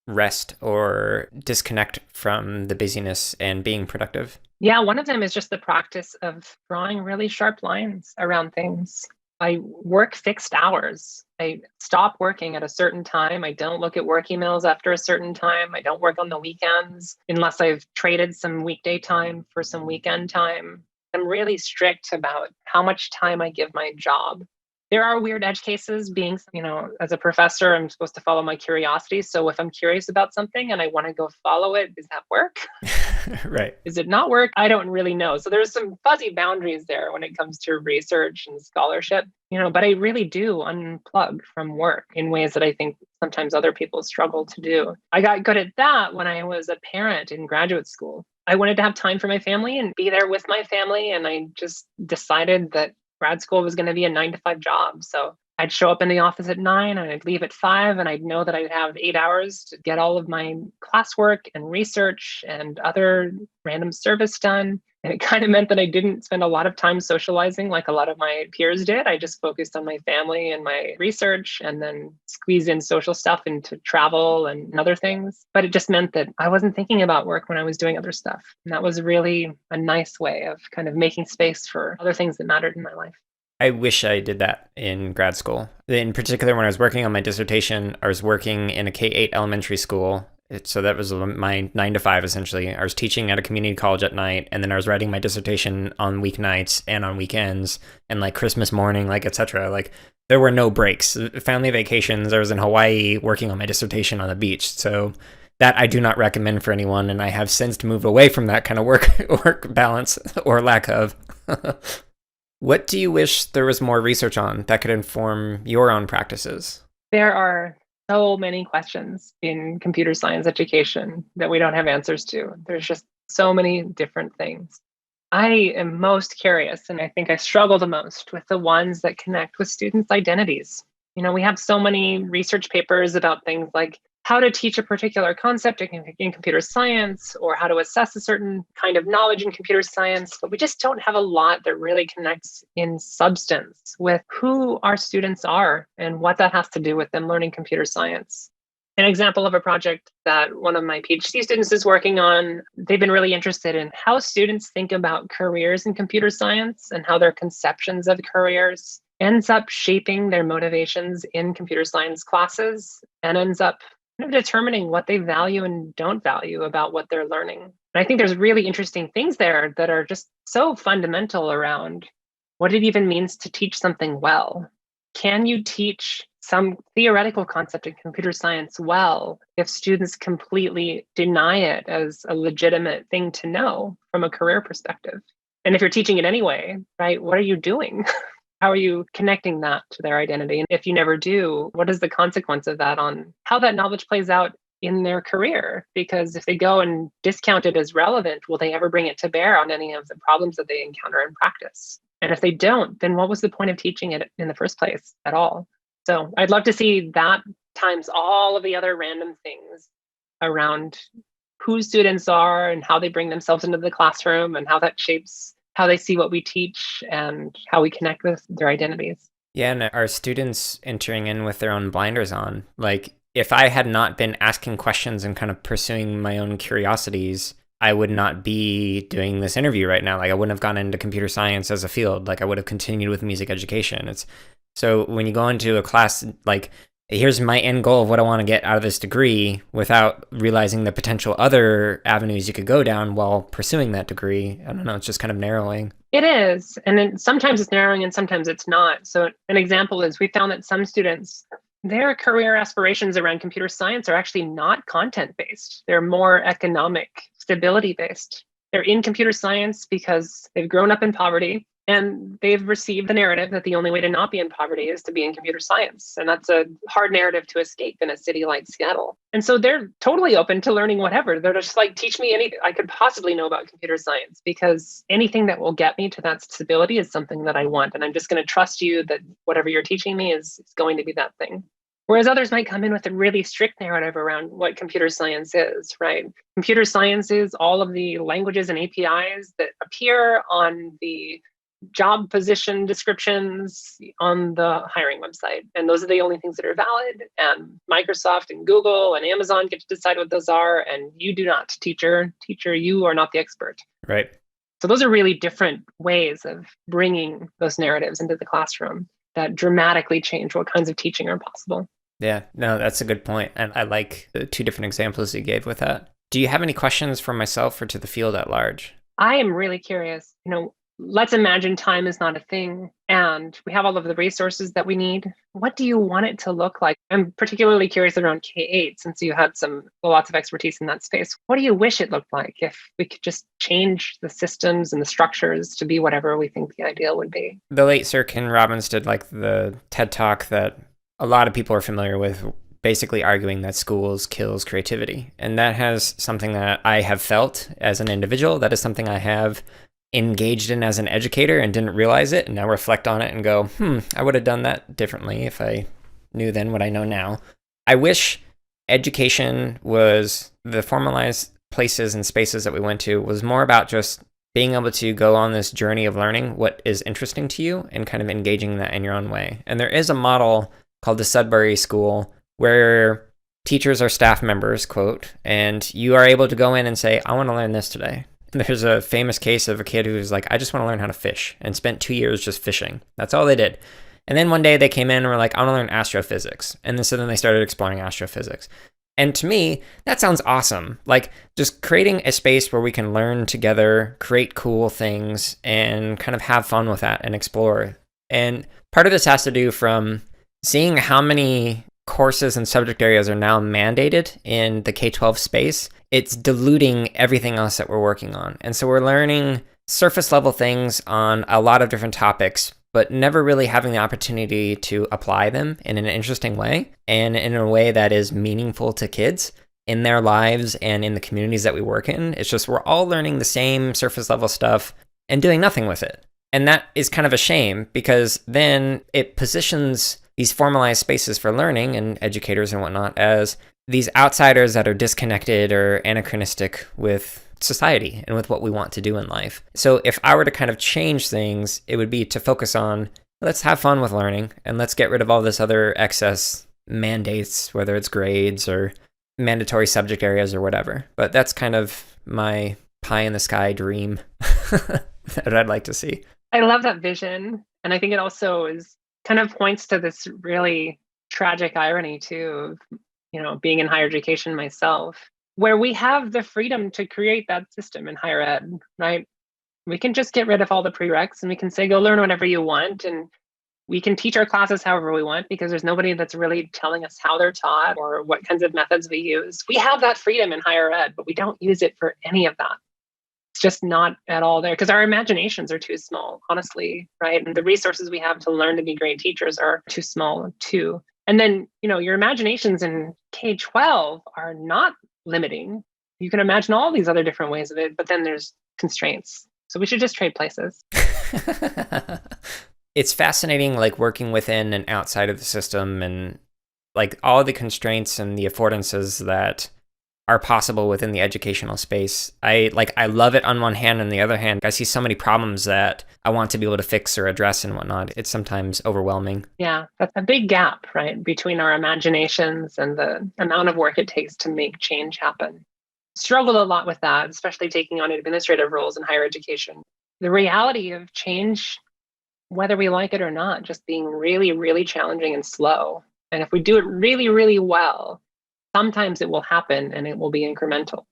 rest or disconnect from the busyness and being productive? Yeah, one of them is just the practice of drawing really sharp lines around things. I work fixed hours. I stop working at a certain time. I don't look at work emails after a certain time. I don't work on the weekends unless I've traded some weekday time for some weekend time. I'm really strict about how much time I give my job. There are weird edge cases being, as a professor, I'm supposed to follow my curiosity. So if I'm curious about something and I want to go follow it, does that work? Right. Is it not work? I don't really know. So there's some fuzzy boundaries there when it comes to research and scholarship, but I really do unplug from work in ways that I think sometimes other people struggle to do. I got good at that when I was a parent in graduate school. I wanted to have time for my family and be there with my family. And I just decided that grad school was going to be a 9-to-5 job. So I'd show up in the office at 9 and I'd leave at 5 and I'd know that I'd have 8 hours to get all of my classwork and research and other random service done. And it kind of meant that I didn't spend a lot of time socializing like a lot of my peers did. I just focused on my family and my research and then squeezed in social stuff into travel and other things. But it just meant that I wasn't thinking about work when I was doing other stuff. And that was really a nice way of kind of making space for other things that mattered in my life. I wish I did that in grad school. In particular, when I was working on my dissertation, I was working in a K-8 elementary school. So that was my 9 to 5, essentially. I was teaching at a community college at night, and then I was writing my dissertation on weeknights and on weekends, and like Christmas morning, like etc. Like there were no breaks. Family vacations, I was in Hawaii working on my dissertation on the beach. So that I do not recommend for anyone, and I have since moved away from that kind of work balance or lack of. What do you wish there was more research on that could inform your own practices? There are so many questions in computer science education that we don't have answers to. There's just so many different things. I am most curious, and I think I struggle the most with the ones that connect with students' identities. We have so many research papers about things like how to teach a particular concept in computer science, or how to assess a certain kind of knowledge in computer science, but we just don't have a lot that really connects in substance with who our students are and what that has to do with them learning computer science. An example of a project that one of my PhD students is working on, they've been really interested in how students think about careers in computer science and how their conceptions of careers ends up shaping their motivations in computer science classes and ends up determining what they value and don't value about what they're learning. And I think there's really interesting things there that are just so fundamental around what it even means to teach something well. Can you teach some theoretical concept in computer science well if students completely deny it as a legitimate thing to know from a career perspective? And if you're teaching it anyway, right, what are you doing? How are you connecting that to their identity? And if you never do, what is the consequence of that on how that knowledge plays out in their career? Because if they go and discount it as relevant, will they ever bring it to bear on any of the problems that they encounter in practice? And if they don't, then what was the point of teaching it in the first place at all? So I'd love to see that times all of the other random things around who students are and how they bring themselves into the classroom and how that shapes how they see what we teach and how we connect with their identities. Yeah, and are students entering in with their own blinders on? Like, if I had not been asking questions and kind of pursuing my own curiosities, I would not be doing this interview right now. Like, I wouldn't have gone into computer science as a field. Like, I would have continued with music education. So when you go into a class, like, here's my end goal of what I want to get out of this degree without realizing the potential other avenues you could go down while pursuing that degree. I don't know, it's just kind of narrowing. It is. And then sometimes it's narrowing and sometimes it's not. So an example is we found that some students, their career aspirations around computer science are actually not content-based. They're more economic stability-based. They're in computer science because they've grown up in poverty. And they've received the narrative that the only way to not be in poverty is to be in computer science. And that's a hard narrative to escape in a city like Seattle. And so they're totally open to learning whatever. They're just like, teach me anything I could possibly know about computer science, because anything that will get me to that stability is something that I want. And I'm just going to trust you that whatever you're teaching me is going to be that thing. Whereas others might come in with a really strict narrative around what computer science is, right? Computer science is all of the languages and APIs that appear on the job position descriptions on the hiring website. And those are the only things that are valid. And Microsoft and Google and Amazon get to decide what those are. And you do not, teacher, you are not the expert. Right. So those are really different ways of bringing those narratives into the classroom that dramatically change what kinds of teaching are possible. Yeah, no, that's a good point. And I like the 2 different examples you gave with that. Do you have any questions for myself or to the field at large? I am really curious. Let's imagine time is not a thing and we have all of the resources that we need. What do you want it to look like? I'm particularly curious around K-8, since you had lots of expertise in that space. What do you wish it looked like if we could just change the systems and the structures to be whatever we think the ideal would be? The late Sir Ken Robbins did like the TED Talk that a lot of people are familiar with, basically arguing that schools kills creativity. And that has something that I have felt as an individual. That is something I have engaged in as an educator and didn't realize it, and now reflect on it and go, I would have done that differently if I knew then what I know now. I wish education was, the formalized places and spaces that we went to was more about just being able to go on this journey of learning what is interesting to you and kind of engaging that in your own way. And there is a model called the Sudbury School where teachers are staff members, quote, and you are able to go in and say, I want to learn this today. There's a famous case of a kid who's like, I just want to learn how to fish, and spent 2 years just fishing. That's all they did. And then one day they came in and were like, I want to learn astrophysics. And so then they started exploring astrophysics. And to me, that sounds awesome. Like just creating a space where we can learn together, create cool things, and kind of have fun with that and explore. And part of this has to do from seeing how many courses and subject areas are now mandated in the K-12 space. It's diluting everything else that we're working on. And so we're learning surface level things on a lot of different topics, but never really having the opportunity to apply them in an interesting way and in a way that is meaningful to kids in their lives and in the communities that we work in. It's just we're all learning the same surface level stuff and doing nothing with it. And that is kind of a shame because then it positions these formalized spaces for learning and educators and whatnot as these outsiders that are disconnected or anachronistic with society and with what we want to do in life. So if I were to kind of change things, it would be to focus on let's have fun with learning and let's get rid of all this other excess mandates, whether it's grades or mandatory subject areas or whatever. But that's kind of my pie in the sky dream that I'd like to see. I love that vision. And I think it also is kind of points to this really tragic irony too of, being in higher education myself, where we have the freedom to create that system in higher ed, right? We can just get rid of all the prereqs and we can say, go learn whatever you want. And we can teach our classes however we want because there's nobody that's really telling us how they're taught or what kinds of methods we use. We have that freedom in higher ed, but we don't use it for any of that. It's just not at all there because our imaginations are too small, honestly, right? And the resources we have to learn to be great teachers are too small too. And then, your imaginations in K-12 are not limiting. You can imagine all these other different ways of it, but then there's constraints. So we should just trade places. It's fascinating, like working within and outside of the system and like all the constraints and the affordances that are possible within the educational space. I love it on one hand, and the other hand, I see so many problems that I want to be able to fix or address and whatnot. It's sometimes overwhelming. Yeah, that's a big gap, right, between our imaginations and the amount of work it takes to make change happen. Struggled a lot with that, especially taking on administrative roles in higher education. The reality of change, whether we like it or not, just being really, really challenging and slow. And if we do it really, really well, sometimes it will happen and it will be incremental.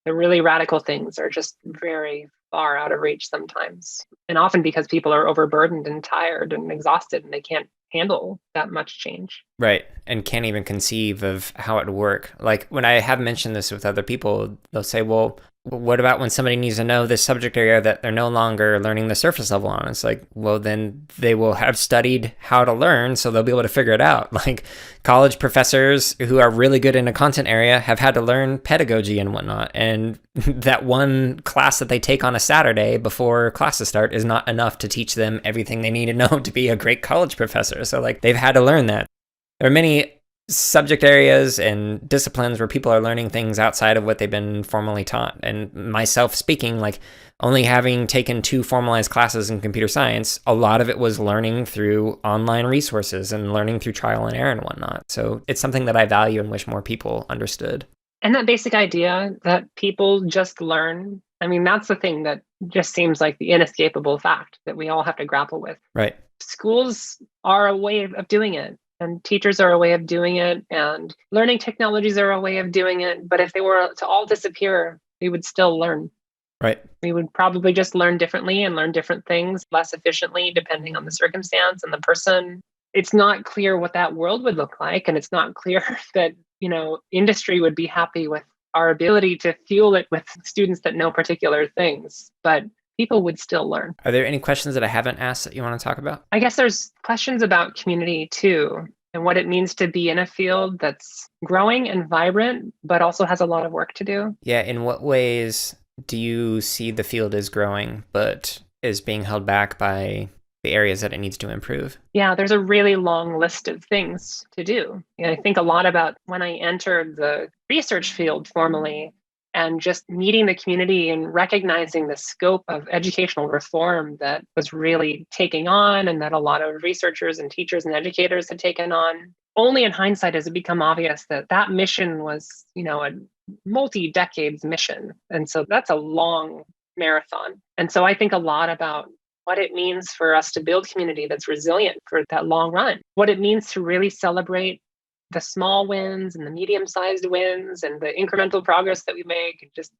The really radical things are just very far out of reach sometimes. And often because people are overburdened and tired and exhausted and they can't handle that much change. Right. And can't even conceive of how it would work. Like when I have mentioned this with other people, they'll say, well, what about when somebody needs to know this subject area that they're no longer learning the surface level on? It's like, well, then they will have studied how to learn, so they'll be able to figure it out. Like college professors who are really good in a content area have had to learn pedagogy and whatnot. And that one class that they take on a Saturday before classes start is not enough to teach them everything they need to know to be a great college professor. So like they've had to learn that. There are many subject areas and disciplines where people are learning things outside of what they've been formally taught. And myself speaking, like only having taken 2 formalized classes in computer science, a lot of it was learning through online resources and learning through trial and error and whatnot. So it's something that I value and wish more people understood. And that basic idea that people just learn, I mean, that's the thing that just seems like the inescapable fact that we all have to grapple with. Right. Schools are a way of doing it. And teachers are a way of doing it, and learning technologies are a way of doing it. But if they were to all disappear, we would still learn. Right. We would probably just learn differently and learn different things less efficiently, depending on the circumstance and the person. It's not clear what that world would look like. And it's not clear that, industry would be happy with our ability to fuel it with students that know particular things. But people would still learn. Are there any questions that I haven't asked that you want to talk about? I guess there's questions about community too, and what it means to be in a field that's growing and vibrant, but also has a lot of work to do. Yeah, in what ways do you see the field as growing, but is being held back by the areas that it needs to improve? Yeah, there's a really long list of things to do. And I think a lot about when I entered the research field formally, and just meeting the community and recognizing the scope of educational reform that was really taking on and that a lot of researchers and teachers and educators had taken on. Only in hindsight has it become obvious that that mission was, a multi-decades mission. And so that's a long marathon. And so I think a lot about what it means for us to build community that's resilient for that long run, what it means to really celebrate the small wins and the medium-sized wins and the incremental progress that we make, and just,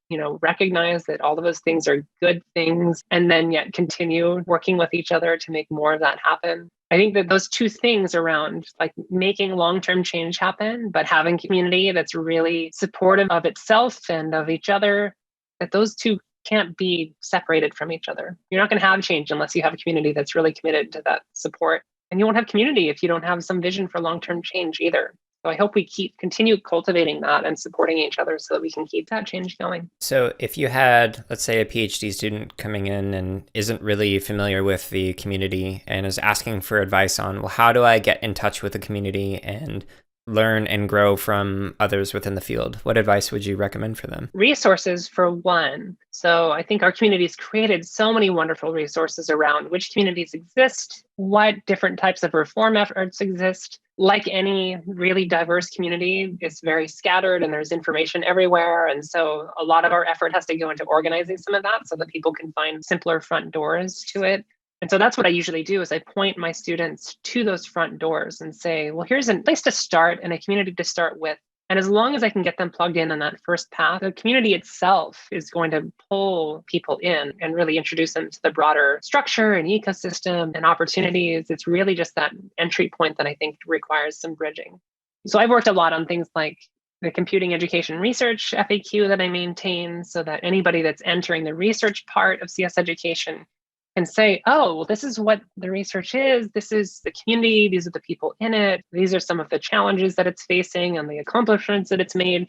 recognize that all of those things are good things, and then yet continue working with each other to make more of that happen. I think that those two things around like making long-term change happen, but having community that's really supportive of itself and of each other, that those two can't be separated from each other. You're not going to have change unless you have a community that's really committed to that support. And you won't have community if you don't have some vision for long-term change either. So I hope we continue cultivating that and supporting each other so that we can keep that change going. So if you had, let's say, a PhD student coming in and isn't really familiar with the community and is asking for advice on, well, how do I get in touch with the community and learn and grow from others within the field, what advice would you recommend for them? Resources for one. So I think our community's created so many wonderful resources around which communities exist, what different types of reform efforts exist. Like any really diverse community, it's very scattered and there's information everywhere. And so a lot of our effort has to go into organizing some of that so that people can find simpler front doors to it. And so that's what I usually do is I point my students to those front doors and say, well, here's a place to start and a community to start with. And as long as I can get them plugged in on that first path, the community itself is going to pull people in and really introduce them to the broader structure and ecosystem and opportunities. It's really just that entry point that I think requires some bridging. So I've worked a lot on things like the computing education research FAQ that I maintain so that anybody that's entering the research part of CS education and say, oh, well, this is what the research is. This is the community. These are the people in it. These are some of the challenges that it's facing and the accomplishments that it's made.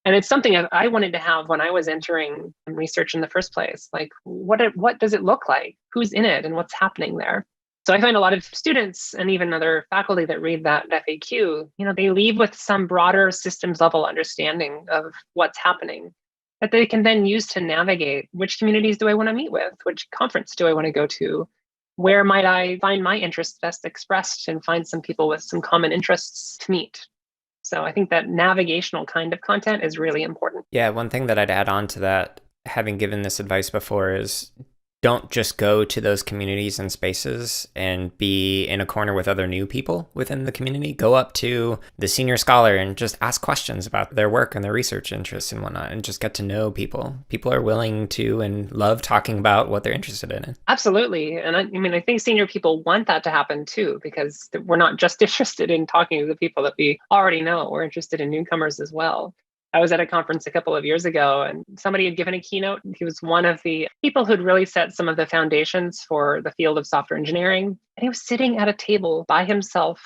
And it's something I wanted to have when I was entering research in the first place. Like, what does it look like? Who's in it and what's happening there? So I find a lot of students and even other faculty that read that FAQ, they leave with some broader systems level understanding of what's happening that they can then use to navigate which communities do I want to meet with, which conference do I want to go to, where might I find my interests best expressed and find some people with some common interests to meet. So I think that navigational kind of content is really important. Yeah, one thing that I'd add on to that, having given this advice before, is don't just go to those communities and spaces and be in a corner with other new people within the community. Go up to the senior scholar and just ask questions about their work and their research interests and whatnot, and just get to know people. People are willing to and love talking about what they're interested in. Absolutely. And I think senior people want that to happen too, because we're not just interested in talking to the people that we already know. We're interested in newcomers as well. I was at a conference a couple of years ago and somebody had given a keynote. He was one of the people who'd really set some of the foundations for the field of software engineering. And he was sitting at a table by himself.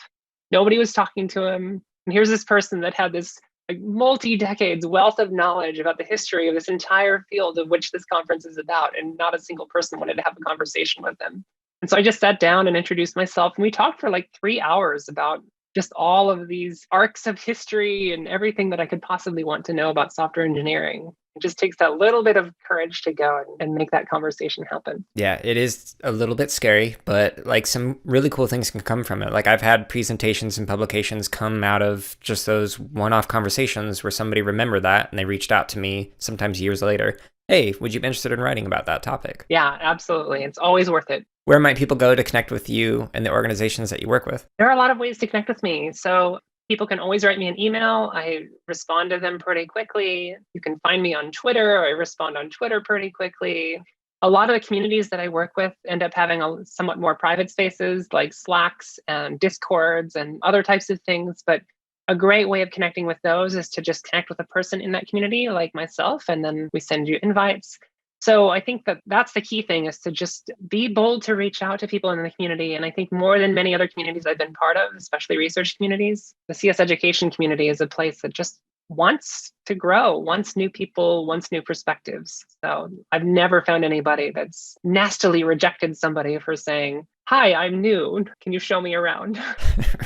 Nobody was talking to him. And here's this person that had this multi-decades wealth of knowledge about the history of this entire field of which this conference is about. And not a single person wanted to have a conversation with him. And so I just sat down and introduced myself. And we talked for like 3 hours about just all of these arcs of history and everything that I could possibly want to know about software engineering. It just takes that little bit of courage to go and make that conversation happen. Yeah, it is a little bit scary, but like some really cool things can come from it. Like I've had presentations and publications come out of just those one-off conversations where somebody remembered that and they reached out to me sometimes years later. Hey, would you be interested in writing about that topic? Yeah, absolutely. It's always worth it. Where might people go to connect with you and the organizations that you work with? There are a lot of ways to connect with me. So people can always write me an email. I respond to them pretty quickly. You can find me on Twitter. I respond on Twitter pretty quickly. A lot of the communities that I work with end up having somewhat more private spaces like Slacks and Discords and other types of things. But a great way of connecting with those is to just connect with a person in that community like myself, and then we send you invites. So I think that that's the key thing, is to just be bold to reach out to people in the community. And I think more than many other communities I've been part of, especially research communities, the CS education community is a place that just wants to grow, wants new people, wants new perspectives. So I've never found anybody that's nastily rejected somebody for saying, hi, I'm new. Can you show me around?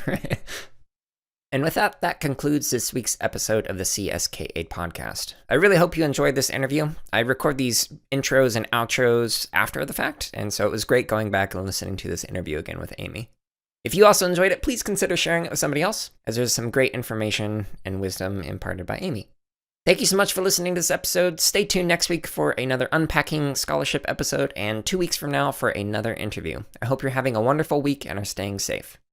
Right. And with that, that concludes this week's episode of the CSK8 podcast. I really hope you enjoyed this interview. I record these intros and outros after the fact, and so it was great going back and listening to this interview again with Amy. If you also enjoyed it, please consider sharing it with somebody else, as there's some great information and wisdom imparted by Amy. Thank you so much for listening to this episode. Stay tuned next week for another Unpacking Scholarship episode, and 2 weeks from now for another interview. I hope you're having a wonderful week and are staying safe.